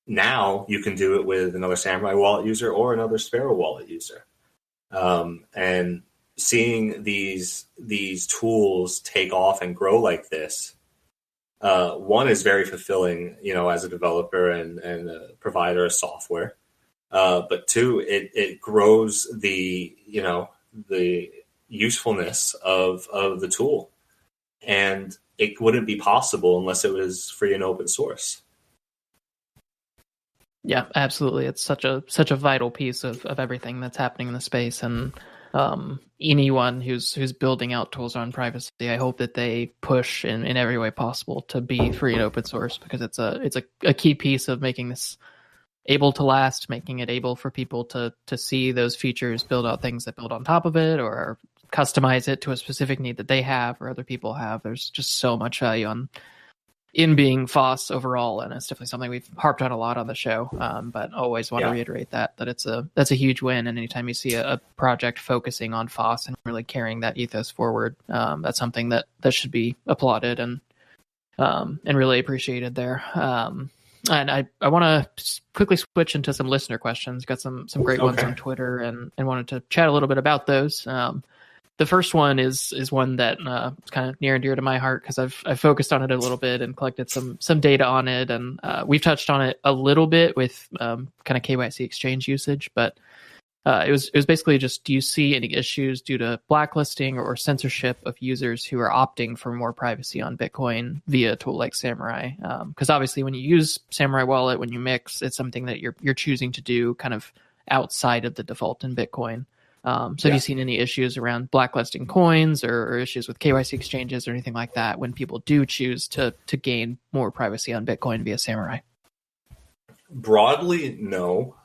Speaker 2: Now you can do it with another Samourai Wallet user or another Sparrow Wallet user. And seeing these tools take off and grow like this, one is very fulfilling, as a developer and a provider of software. but two, it grows the usefulness of the tool, and it wouldn't be possible unless it was free and open source.
Speaker 1: Yeah, absolutely. It's such a vital piece of everything that's happening in the space, and anyone who's building out tools on privacy, I hope that they push in every way possible to be free and open source, because it's a key piece of making this able to last, making it able for people to see those features, build out things that build on top of it, or customize it to a specific need that they have or other people have. There's just so much value in being FOSS overall, and it's definitely something we've harped on a lot on the show. But always want to reiterate that that's a huge win. And anytime you see a project focusing on FOSS and really carrying that ethos forward, that's something that should be applauded and really appreciated there. And I want to quickly switch into some listener questions. Got some great ones on Twitter, and wanted to chat a little bit about those. The first one is one that is kind of near and dear to my heart, because I've focused on it a little bit and collected some data on it, and we've touched on it a little bit with kind of KYC exchange usage, but it was basically just, do you see any issues due to blacklisting or censorship of users who are opting for more privacy on Bitcoin via a tool like Samourai? Because obviously when you use Samourai Wallet, when you mix, it's something that you're choosing to do kind of outside of the default in Bitcoin. Have you seen any issues around blacklisting coins or issues with KYC exchanges or anything like that when people do choose to gain more privacy on Bitcoin via Samourai?
Speaker 2: Broadly, no.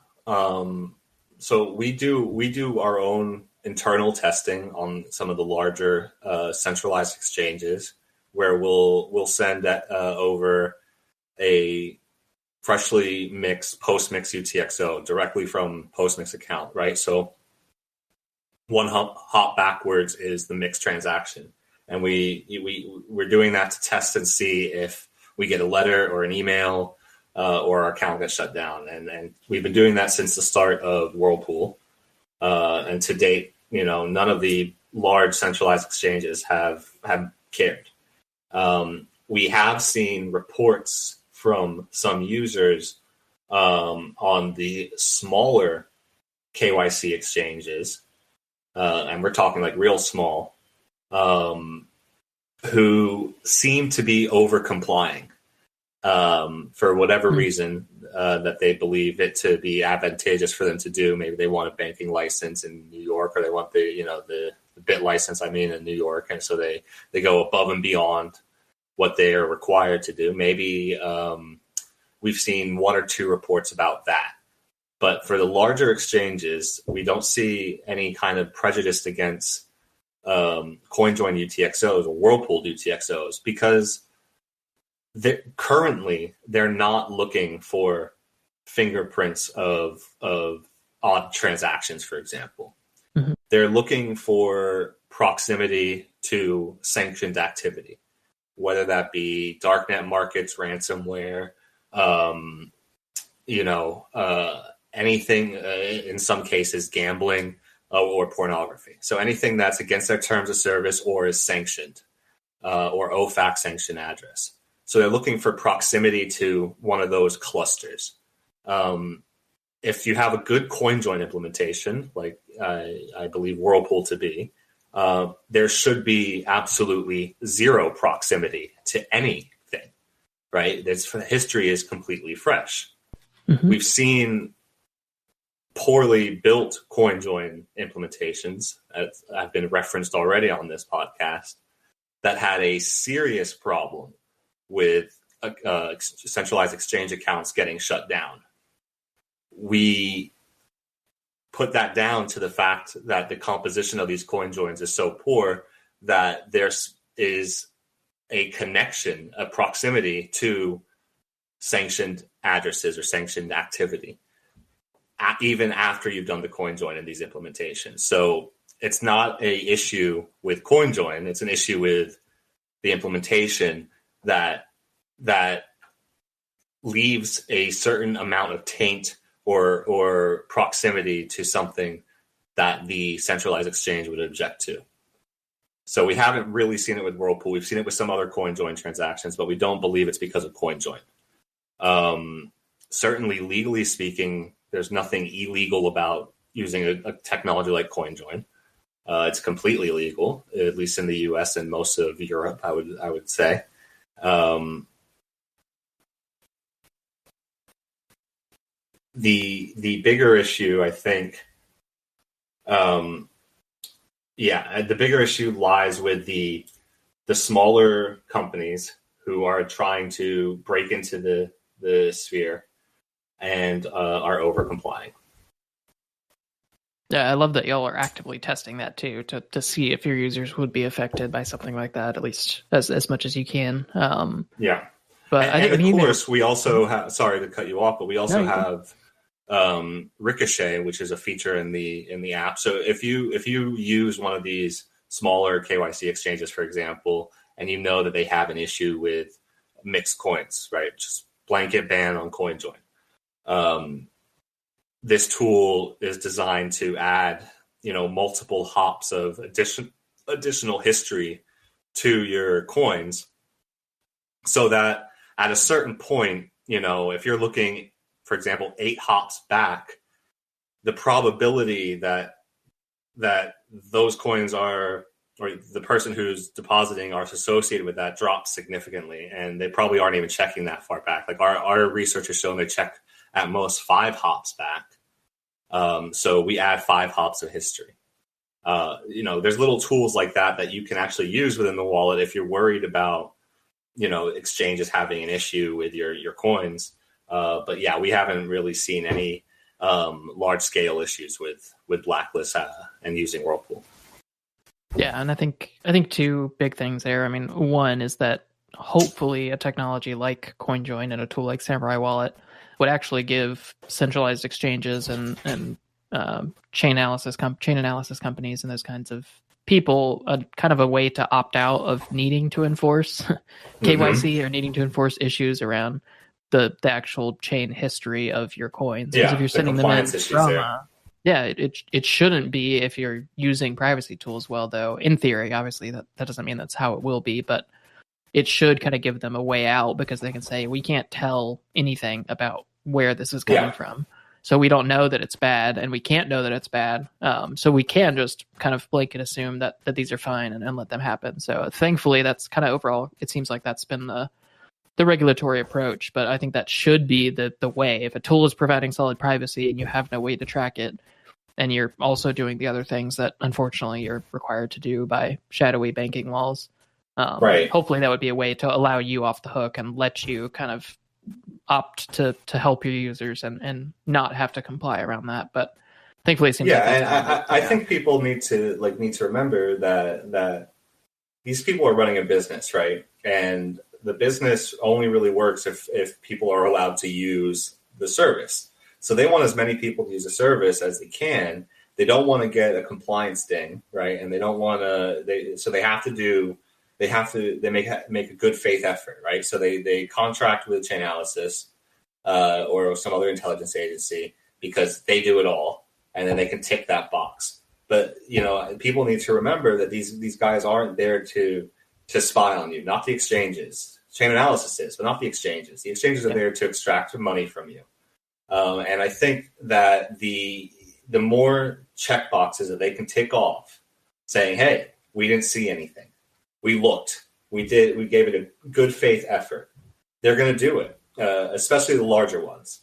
Speaker 2: So we do our own internal testing on some of the larger centralized exchanges, where we'll send over a freshly mixed post-mix UTXO directly from post-mix account, right? So one hop backwards is the mixed transaction, and we're doing that to test and see if we get a letter or an email or our account gets shut down. And we've been doing that since the start of Whirlpool, and to date, none of the large centralized exchanges have cared. We have seen reports from some users on the smaller KYC exchanges, and we're talking like real small, who seem to be over complying for whatever reason that they believe it to be advantageous for them to do. Maybe they want a banking license in New York, or they want the bit license, in New York, and so they go above and beyond what they are required to do. Maybe we've seen one or two reports about that. But for the larger exchanges, we don't see any kind of prejudice against CoinJoin UTXOs or Whirlpool UTXOs, because currently they're not looking for fingerprints of odd transactions, for example. Mm-hmm. They're looking for proximity to sanctioned activity, whether that be darknet markets, ransomware, anything, in some cases, gambling or pornography. So anything that's against their terms of service or is sanctioned, or OFAC sanctioned address. So they're looking for proximity to one of those clusters. If you have a good CoinJoin implementation, like I believe Whirlpool to be, there should be absolutely zero proximity to anything, right? The history is completely fresh. Mm-hmm. We've seen poorly built CoinJoin implementations, as have been referenced already on this podcast, that had a serious problem with centralized exchange accounts getting shut down. We put that down to the fact that the composition of these CoinJoins is so poor that there is a connection, a proximity to sanctioned addresses or sanctioned activity, even after you've done the CoinJoin in these implementations. So it's not an issue with CoinJoin, it's an issue with the implementation that leaves a certain amount of taint or proximity to something that the centralized exchange would object to. So we haven't really seen it with Whirlpool. We've seen it with some other CoinJoin transactions, but we don't believe it's because of CoinJoin. Certainly, legally speaking, There's nothing illegal about using a technology like CoinJoin. It's completely legal, at least in the U.S. and most of Europe, I would say. The bigger issue, I think, the bigger issue lies with the smaller companies who are trying to break into the sphere and are over complying.
Speaker 1: Yeah, I love that y'all are actively testing that too, to see if your users would be affected by something like that, at least as much as you can.
Speaker 2: Yeah.
Speaker 1: But I think,
Speaker 2: of course, we also have, sorry to cut you off, but we also have Ricochet, which is a feature in the app. So if you use one of these smaller KYC exchanges, for example, and you know that they have an issue with mixed coins, right? Just blanket ban on CoinJoin. This tool is designed to add, multiple hops of additional history to your coins, so that at a certain point, if you're looking, for example, 8 hops back, the probability that those coins are, or the person who's depositing are associated with that drops significantly, and they probably aren't even checking that far back. Like our research has shown they check at most 5 hops back. So we add 5 hops of history. There's little tools like that you can actually use within the wallet if you're worried about, exchanges having an issue with your coins. But yeah, we haven't really seen any large scale issues with blacklist and using Whirlpool.
Speaker 1: Yeah, and I think 2 big things there. I mean, one is that hopefully a technology like CoinJoin and a tool like Samourai Wallet would actually give centralized exchanges and chain analysis companies and those kinds of people a kind of a way to opt out of needing to enforce KYC or needing to enforce issues around the actual chain history of your coins. Because if you're sending them in from, it shouldn't be if you're using privacy tools well, though. In theory, obviously, that doesn't mean that's how it will be, but it should kind of give them a way out, because they can say, we can't tell anything about where this is coming from. So we don't know that it's bad, and we can't know that it's bad. So we can just kind of blanket assume that these are fine and let them happen. So thankfully, that's kind of overall, it seems like that's been the regulatory approach. But I think that should be the way. If a tool is providing solid privacy and you have no way to track it, and you're also doing the other things that unfortunately you're required to do by shadowy banking laws, hopefully that would be a way to allow you off the hook and let you kind of opt to help your users and not have to comply around that. But thankfully it seems
Speaker 2: I think people need to remember that these people are running a business, right? And the business only really works if people are allowed to use the service. So they want as many people to use the service as they can. They don't want to get a compliance ding, right? And they don't want to. They make a good faith effort, right? So they contract with Chainalysis or some other intelligence agency because they do it all, and then they can tick that box. But people need to remember that these guys aren't there to spy on you, not the exchanges. Chainalysis is, but not the exchanges. The exchanges are there to extract money from you. And I think that the more check boxes that they can tick off, saying, "Hey, we didn't see anything. We looked. We gave it a good faith effort." They're going to do it, especially the larger ones.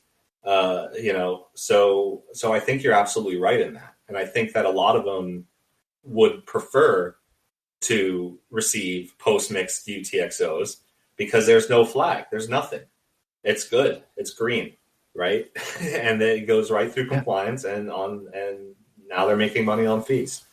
Speaker 2: So I think you're absolutely right in that, and I think that a lot of them would prefer to receive post-mixed UTXOs because there's no flag, there's nothing. It's good. It's green, right? And then it goes right through compliance and now they're making money on fees.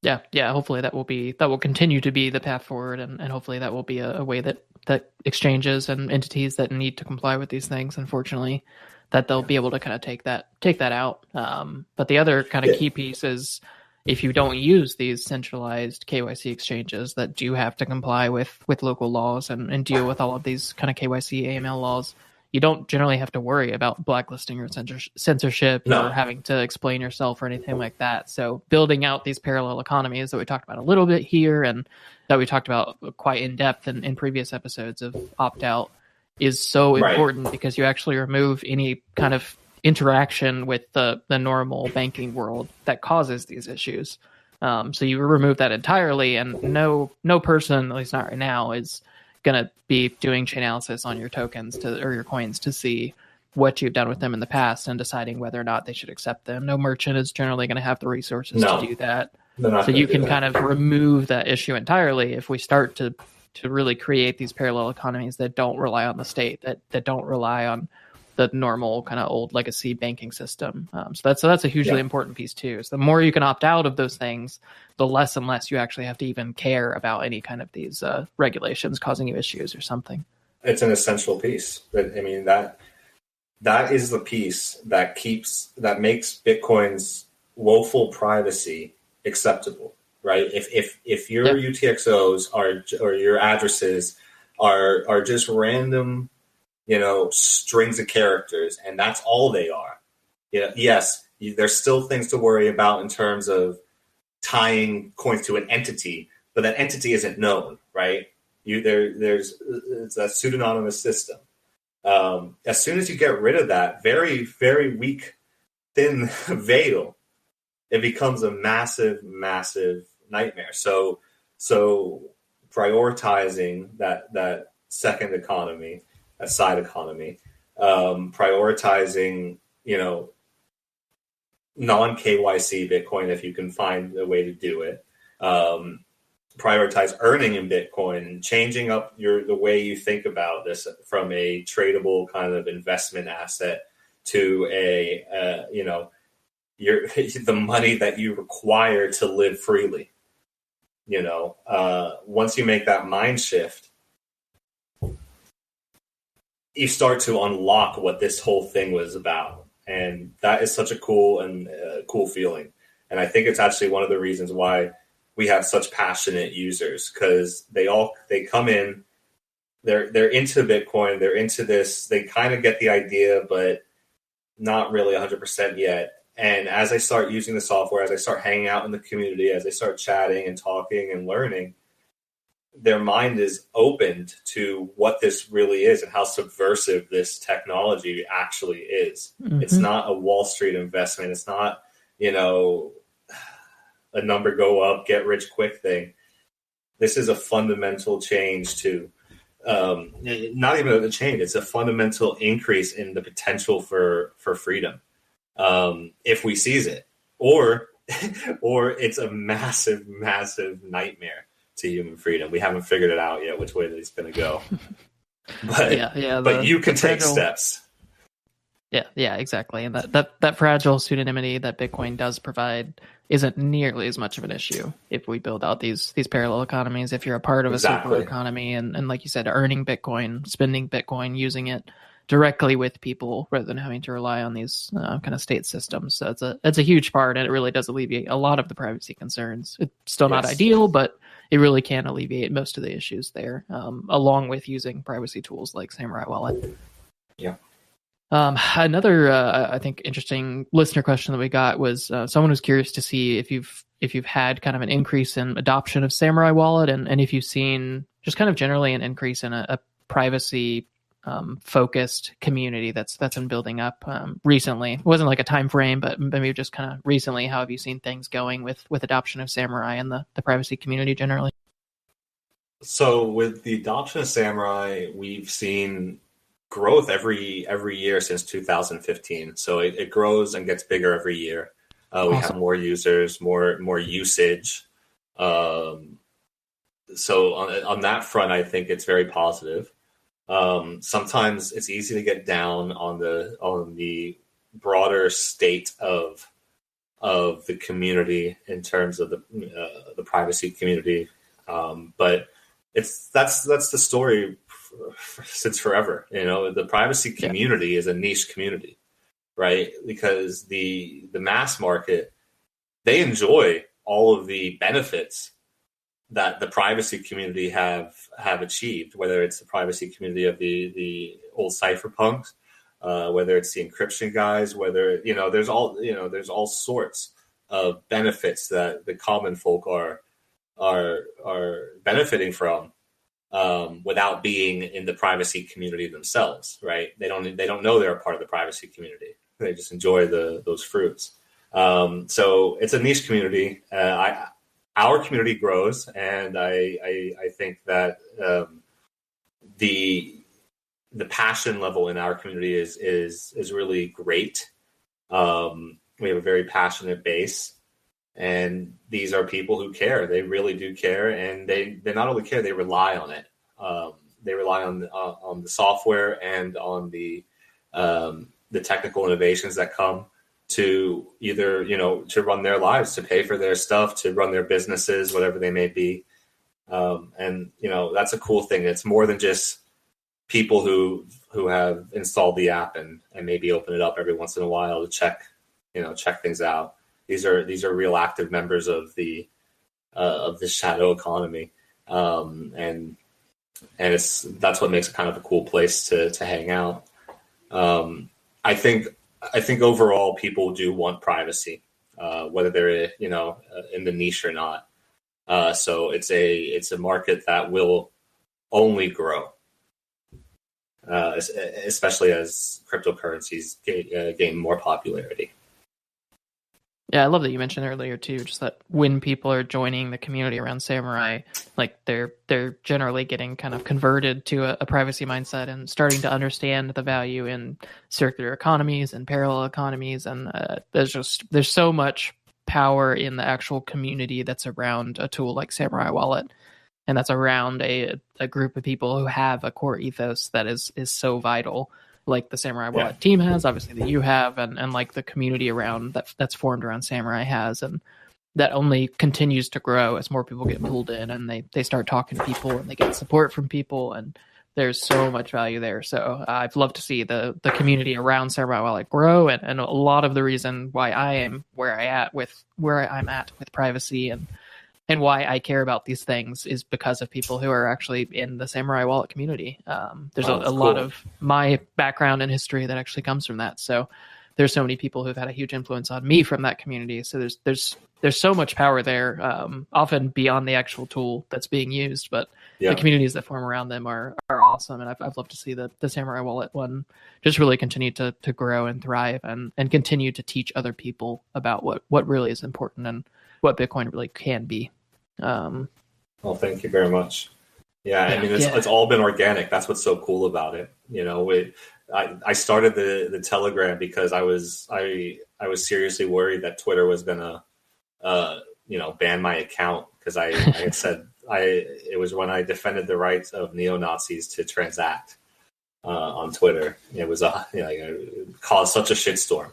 Speaker 1: Yeah. Hopefully that will continue to be the path forward, and hopefully that will be a way that exchanges and entities that need to comply with these things, unfortunately, that they'll be able to kind of take that out. But the other kind of key piece is, if you don't use these centralized KYC exchanges that do have to comply with local laws and deal with all of these kind of KYC AML laws, you don't generally have to worry about blacklisting or censorship or having to explain yourself or anything like that. So building out these parallel economies that we talked about a little bit here and that we talked about quite in depth in previous episodes of opt-out is so important, because you actually remove any kind of interaction with the normal banking world that causes these issues. So you remove that entirely, and no person, at least not right now, is going to be doing chain analysis on your tokens or your coins to see what you've done with them in the past and deciding whether or not they should accept them. No merchant is generally going to have the resources to do that. So you can kind of remove that issue entirely if we start to really create these parallel economies that don't rely on the state, that don't rely on the normal kind of old legacy banking system. So that's a hugely important piece too. So the more you can opt out of those things, the less and less you actually have to even care about any kind of these regulations causing you issues or something.
Speaker 2: It's an essential piece. I mean, that is the piece that makes Bitcoin's woeful privacy acceptable, right? If your UTXOs or your addresses are just random, strings of characters, and that's all they are. Yes, there's still things to worry about in terms of tying coins to an entity, but that entity isn't known, right? It's a pseudonymous system. As soon as you get rid of that very, very weak, thin veil, it becomes a massive, massive nightmare. So prioritizing that second economy, that side economy, prioritizing, non-KYC Bitcoin if you can find a way to do it. Prioritize earning in Bitcoin, changing up the way you think about this from a tradable kind of investment asset to the money that you require to live freely. Once you make that mind shift, you start to unlock what this whole thing was about. And that is such a cool feeling. And I think it's actually one of the reasons why we have such passionate users, because they come in, they're into Bitcoin, they're into this, they kind of get the idea, but not really 100% yet. And as I start using the software, as I start hanging out in the community, as they start chatting and talking and learning, their mind is opened to what this really is and how subversive this technology actually is. Mm-hmm. It's not a Wall Street investment. It's not, a number go up, get rich quick thing. This is a fundamental change to, not even a change, it's a fundamental increase in the potential for freedom. If we seize it, or it's a massive, massive nightmare to human freedom. We haven't figured it out yet, which way that it's going to go. But but you can take steps.
Speaker 1: Yeah, exactly. And that fragile pseudonymity that Bitcoin does provide isn't nearly as much of an issue if we build out these parallel economies. If you're a part of a circular economy and like you said, earning Bitcoin, spending Bitcoin, using it directly with people rather than having to rely on these kind of state systems. So it's a huge part, and it really does alleviate a lot of the privacy concerns. It's still not ideal, but it really can alleviate most of the issues there, along with using privacy tools like Samourai Wallet.
Speaker 2: Yeah.
Speaker 1: Another, I think, interesting listener question that we got was someone was curious to see if you've had kind of an increase in adoption of Samourai Wallet, and if you've seen just kind of generally an increase in a privacy focused community that's been building up recently. It wasn't like a time frame, but maybe just kind of recently. How have you seen things going with adoption of Samourai and the privacy community generally?
Speaker 2: So with the adoption of Samourai, we've seen growth every year since 2015. So it grows and gets bigger every year. We have more users, more usage. So on that front, I think it's very positive. Sometimes it's easy to get down on the broader state of the community in terms of the privacy community, but that's the story since forever. The privacy community is a niche community, right? Because the mass market, they enjoy all of the benefits that the privacy community have achieved, whether it's the privacy community of the old cypherpunks, whether it's the encryption guys, whether there's all sorts of benefits that the common folk are benefiting from without being in the privacy community themselves, right? They don't know they're a part of the privacy community. They just enjoy those fruits. So it's a niche community. Our community grows, and I think that the passion level in our community is really great. We have a very passionate base, and these are people who care. They really do care, and they not only care, they rely on it. They rely on the software and on the technical innovations that come to either, to run their lives, to pay for their stuff, to run their businesses, whatever they may be. And that's a cool thing. It's more than just people who have installed the app and maybe open it up every once in a while to check things out. These are real active members of the shadow economy. And that's what makes it kind of a cool place to hang out. I think overall people do want privacy, whether they're in the niche or not. So it's a market that will only grow, especially as cryptocurrencies gain more popularity.
Speaker 1: Yeah, I love that you mentioned earlier too, just that when people are joining the community around Samurai, like they're generally getting kind of converted to a privacy mindset and starting to understand the value in circular economies and parallel economies, and there's so much power in the actual community that's around a tool like Samourai Wallet, and that's around a group of people who have a core ethos that is so vital, like the Samourai Wallet team has, obviously that you have, and like the community around that's formed around Samourai has, and that only continues to grow as more people get pulled in and they start talking to people and they get support from people, and there's so much value there. So I've loved to see the community around Samourai Wallet grow, and a lot of the reason why I am where I'm at with privacy and why I care about these things is because of people who are actually in the Samourai Wallet community. There's a lot of my background and history that actually comes from that. So there's so many people who've had a huge influence on me from that community. So there's so much power there, often beyond the actual tool that's being used. But the communities that form around them are awesome. And I've loved to see the Samourai Wallet one just really continue to grow and thrive and continue to teach other people about what really is important and what Bitcoin really can be.
Speaker 2: Well, thank you very much. Yeah, I mean, it's all been organic. That's what's so cool about it. I started the Telegram because I was seriously worried that Twitter was gonna ban my account, because I had said it was when I defended the rights of neo-Nazis to transact on Twitter. It was it caused such a shitstorm.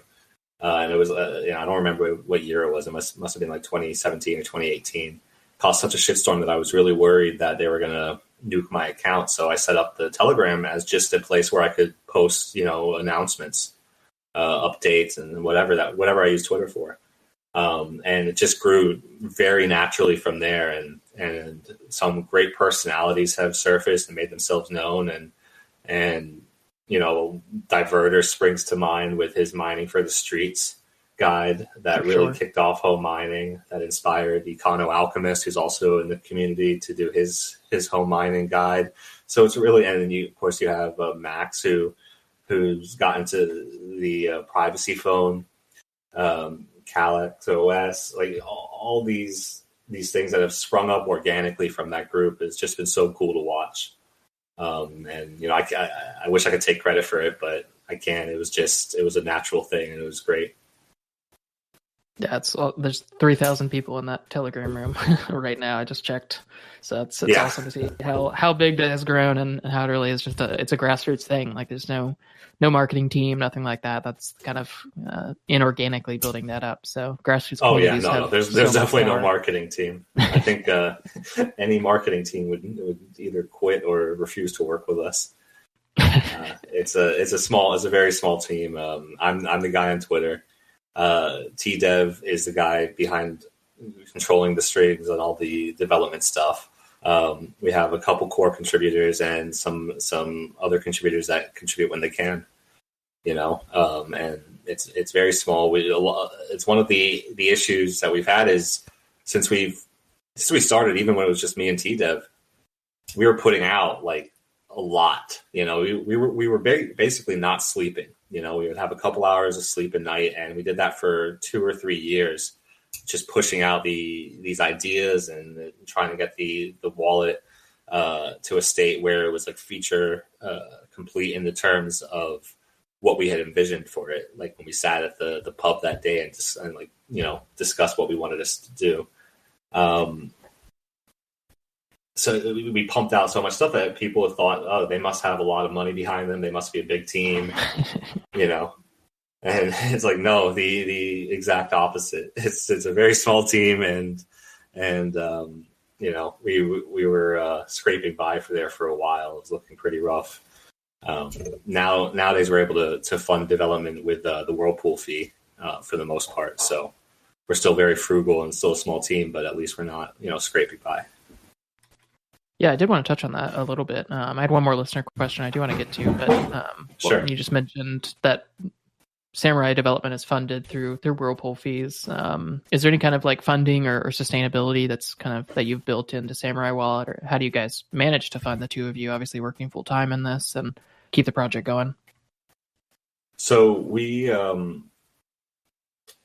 Speaker 2: And it was, I don't remember what year it was. It must have been like 2017 or 2018. Caused such a shitstorm that I was really worried that they were going to nuke my account. So I set up the Telegram as just a place where I could post, announcements, updates, and whatever I use Twitter for. And it just grew very naturally from there. And some great personalities have surfaced and made themselves known. And Diverter springs to mind with his Mining for the Streets guide that really kicked off home mining, that inspired Econo Alchemist, who's also in the community, to do his home mining guide. So it's really, and then of course you have Max, who's gotten to the privacy phone, Calyx OS, like all these things that have sprung up organically from that group. It's just been so cool to watch. And I wish I could take credit for it, but I can't. It was a natural thing, and it was great.
Speaker 1: Yeah, there's 3,000 people in that Telegram room right now. I just checked, so it's awesome to see how big that has grown and how it really is just it's a grassroots thing. Like there's no marketing team, nothing like that. That's kind of inorganically building that up. So grassroots.
Speaker 2: There's definitely no marketing team. I think any marketing team would either quit or refuse to work with us. It's a very small team. I'm the guy on Twitter. T-Dev is the guy behind controlling the strings and all the development stuff. We have a couple core contributors and some other contributors that contribute when they can, and it's very small. It's one of the issues that we've had is since we started, even when it was just me and T-Dev, we were putting out like a lot. We were basically not sleeping. You know, we would have a couple hours of sleep a night, and we did that for 2 or 3 years, just pushing out these ideas and trying to get the wallet to a state where it was like feature complete in the terms of what we had envisioned for it. Like when we sat at the pub that day and just like, you know, discussed what we wanted us to do. So we pumped out so much stuff that people thought, oh, they must have a lot of money behind them. They must be a big team, you know. And it's like, no, the exact opposite. It's a very small team, and you know, we were scraping by for a while. It was looking pretty rough. Nowadays we're able to fund development with the Whirlpool fee for the most part. So we're still very frugal and still a small team, but at least we're not, you know, scraping by.
Speaker 1: Yeah, I did want to touch on that a little bit. I had one more listener question I do want to get to, but
Speaker 2: sure.
Speaker 1: You just mentioned that Samourai development is funded through Whirlpool fees. Is there any kind of like funding or sustainability that's kind of that you've built into Samourai Wallet, or how do you guys manage to fund the two of you, obviously working full time in this, and keep the project going?
Speaker 2: So we,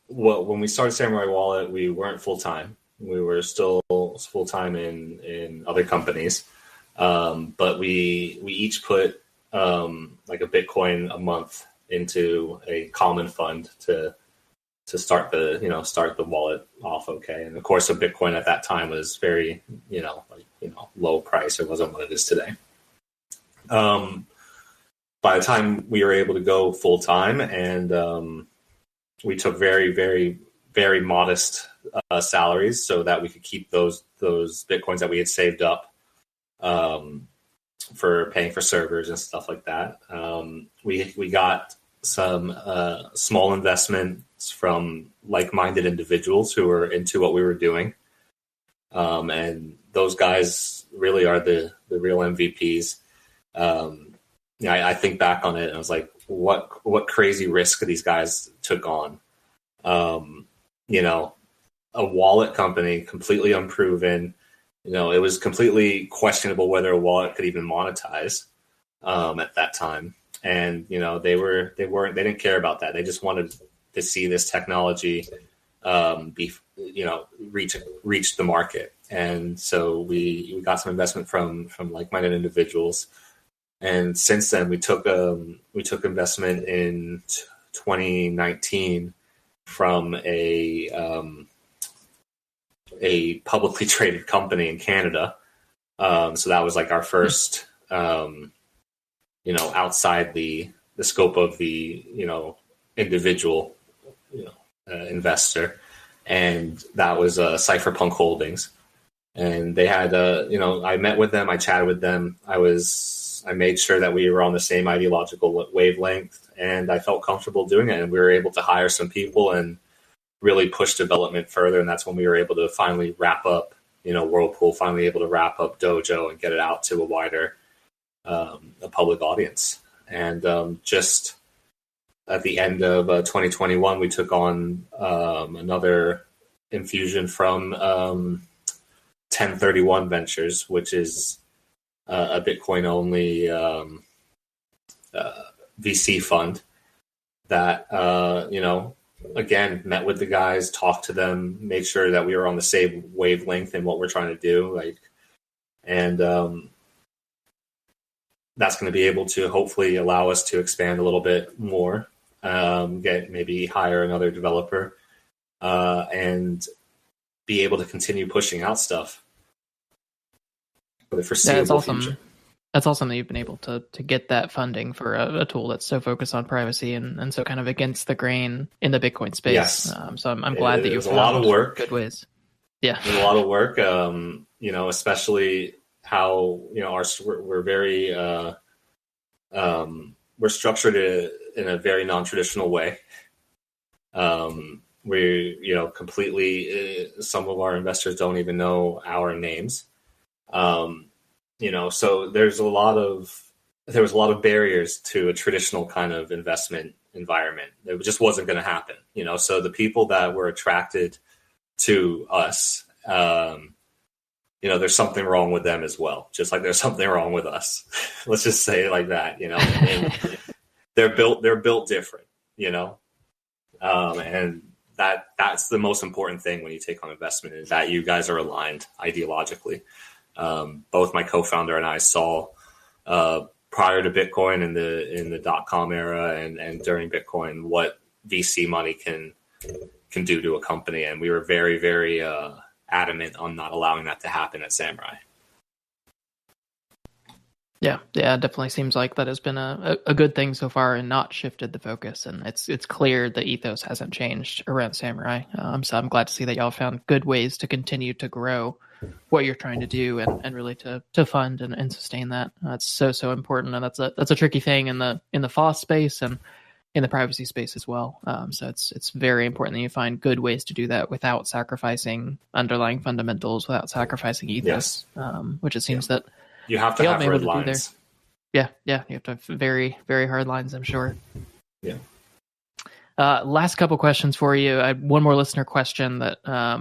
Speaker 2: when we started Samourai Wallet, we weren't full time. We were still full time in other companies, but we each put like a Bitcoin a month into a common fund to start the wallet off okay. And of course, a Bitcoin at that time was very low price. It wasn't what it is today. By the time we were able to go full time, and we took very, very, very modest salaries so that we could keep those Bitcoins that we had saved up for paying for servers and stuff like that. We got some small investments from like-minded individuals who were into what we were doing. And those guys really are the real MVPs. I think back on it and I was like, what crazy risk these guys took on. A wallet company, completely unproven. It was completely questionable whether a wallet could even monetize at that time. And they didn't care about that. They just wanted to see this technology reach the market. And so we got some investment from like-minded individuals. And since then, we took investment in 2019 from a publicly traded company in Canada. So that was like our first, outside the scope of the, individual, investor. And that was Cypherpunk Holdings. And they had, I met with them, I chatted with them. I made sure that we were on the same ideological wavelength, and I felt comfortable doing it. And we were able to hire some people and really push development further. And that's when we were able to finally wrap up, Whirlpool, finally able to wrap up Dojo and get it out to a wider a public audience. And just at the end of 2021, we took on another infusion from 1031 Ventures, which is a Bitcoin-only VC fund that, again, met with the guys, talked to them, made sure that we were on the same wavelength in what we're trying to do. That's going to be able to hopefully allow us to expand a little bit more, hire another developer, and be able to continue pushing out stuff for the foreseeable future.
Speaker 1: That's awesome that you've been able to get that funding for a tool that's so focused on privacy and so kind of against the grain in the Bitcoin space.
Speaker 2: Yes.
Speaker 1: So I'm glad that you've found
Speaker 2: a lot of work.
Speaker 1: Good ways. Yeah,
Speaker 2: it was a lot of work. Especially how we're very we're structured in a very non-traditional way. We completely some of our investors don't even know our names. So there was a lot of barriers to a traditional kind of investment environment. It just wasn't going to happen, so the people that were attracted to us, there's something wrong with them as well. Just like there's something wrong with us. Let's just say it like that, they're built different, and that's the most important thing when you take on investment, is that you guys are aligned ideologically. Both my co-founder and I saw prior to Bitcoin in the .com era and during Bitcoin what VC money can do to a company, and we were very, very adamant on not allowing that to happen at Samourai.
Speaker 1: Yeah, it definitely seems like that has been a good thing so far and not shifted the focus. And it's clear the ethos hasn't changed around Samourai. So I'm glad to see that y'all found good ways to continue to grow what you're trying to do and really to fund and sustain that. That's so important, and that's a tricky thing in the FOSS space and in the privacy space as well. So it's very important that you find good ways to do that without sacrificing underlying fundamentals, without sacrificing ethos, which it seems that
Speaker 2: you have to have red lines.
Speaker 1: Yeah, you have to have very, very hard lines, I'm sure.
Speaker 2: Yeah.
Speaker 1: Last couple questions for you. I had one more listener question that I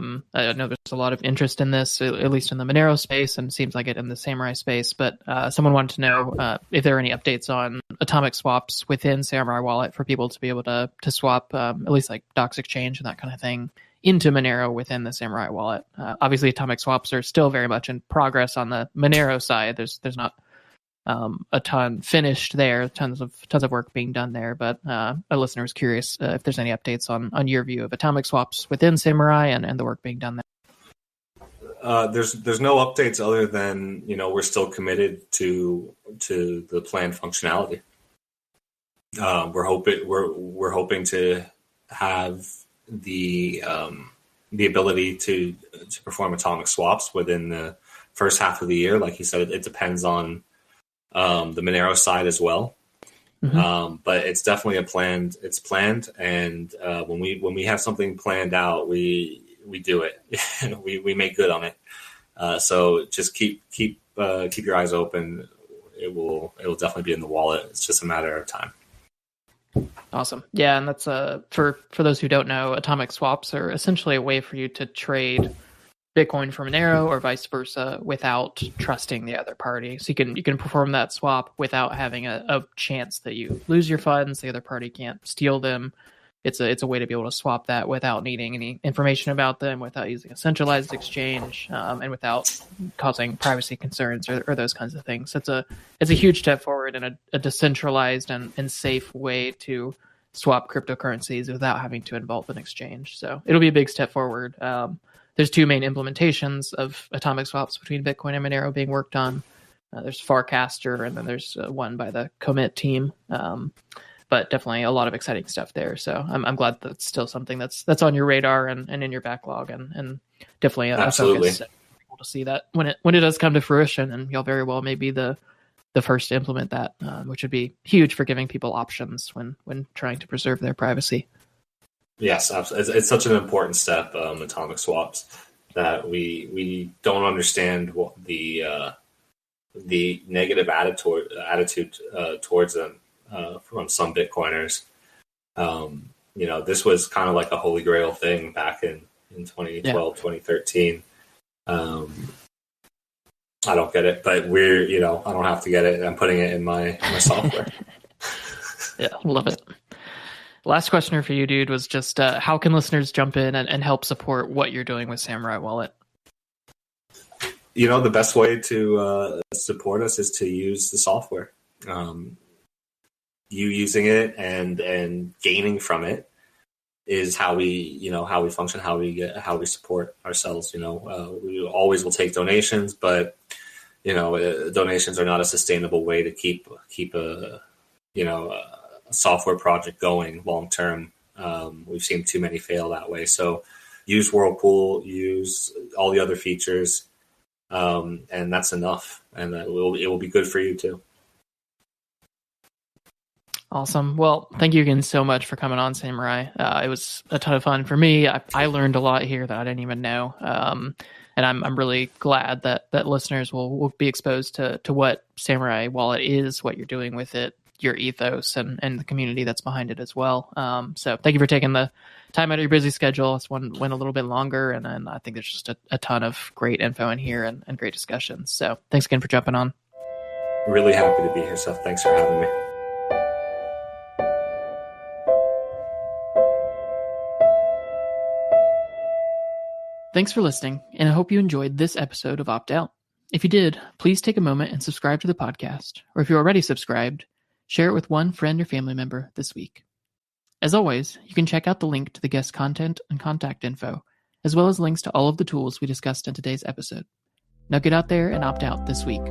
Speaker 1: know there's a lot of interest in this, at least in the Monero space, and seems like it in the Samourai space. But someone wanted to know if there are any updates on atomic swaps within Samourai Wallet for people to be able to swap, at least like Docs Exchange and that kind of thing, into Monero within the Samourai Wallet. Obviously, atomic swaps are still very much in progress on the Monero side. There's not a ton finished there, tons of work being done there. But a listener was curious if there's any updates on your view of atomic swaps within Samourai and the work being done there.
Speaker 2: There's no updates other than we're still committed to the planned functionality. We're hoping to have the ability to perform atomic swaps within the first half of the year. Like you said, it depends on the Monero side as well. Mm-hmm. But it's definitely it's planned. And when we have something planned out, we do it. we make good on it. So just keep your eyes open. It will definitely be in the wallet. It's just a matter of time.
Speaker 1: Awesome. Yeah, and that's for those who don't know, atomic swaps are essentially a way for you to trade Bitcoin for Monero or vice versa without trusting the other party. So you can perform that swap without having a chance that you lose your funds, the other party can't steal them. It's a way to be able to swap that without needing any information about them, without using a centralized exchange, and without causing privacy concerns or those kinds of things. It's a huge step forward and a decentralized and safe way to swap cryptocurrencies without having to involve an exchange. So it'll be a big step forward. There's two main implementations of atomic swaps between Bitcoin and Monero being worked on. There's Farcaster, and then there's one by the Commit team. But definitely a lot of exciting stuff there. So I'm glad that's still something that's on your radar and in your backlog, and definitely a focus for people to see that when it does come to fruition. And y'all very well may be the first to implement that, which would be huge for giving people options when trying to preserve their privacy.
Speaker 2: Yes, absolutely. It's such an important step, atomic swaps, that we don't understand what the negative attitude towards them from some Bitcoiners. This was kind of like a holy grail thing back in 2012, 2013. I don't get it, but I don't have to get it. I'm putting it in my software.
Speaker 1: Yeah, love it. Last question for you, dude, was just how can listeners jump in and help support what you're doing with Samourai Wallet?
Speaker 2: The best way to support us is to use the software. You using it and gaining from it is how we function, how we support ourselves. We always will take donations, but donations are not a sustainable way to keep a software project going long term. We've seen too many fail that way. So use Whirlpool, use all the other features, and that's enough. And it will be good for you too. Awesome.
Speaker 1: Well, thank you again so much for coming on, Samourai. It was a ton of fun for me. I learned a lot here that I didn't even know. And I'm really glad that listeners will be exposed to what Samourai Wallet is, what you're doing with it, your ethos, and the community that's behind it as well. So thank you for taking the time out of your busy schedule. This one went a little bit longer, and I think there's just a ton of great info in here and great discussions. So thanks again for jumping on.
Speaker 2: Really happy to be here, Seth. Thanks for having me.
Speaker 1: Thanks for listening, and I hope you enjoyed this episode of Opt Out. If you did, please take a moment and subscribe to the podcast, or if you're already subscribed, share it with one friend or family member this week. As always, you can check out the link to the guest content and contact info, as well as links to all of the tools we discussed in today's episode. Now get out there and opt out this week.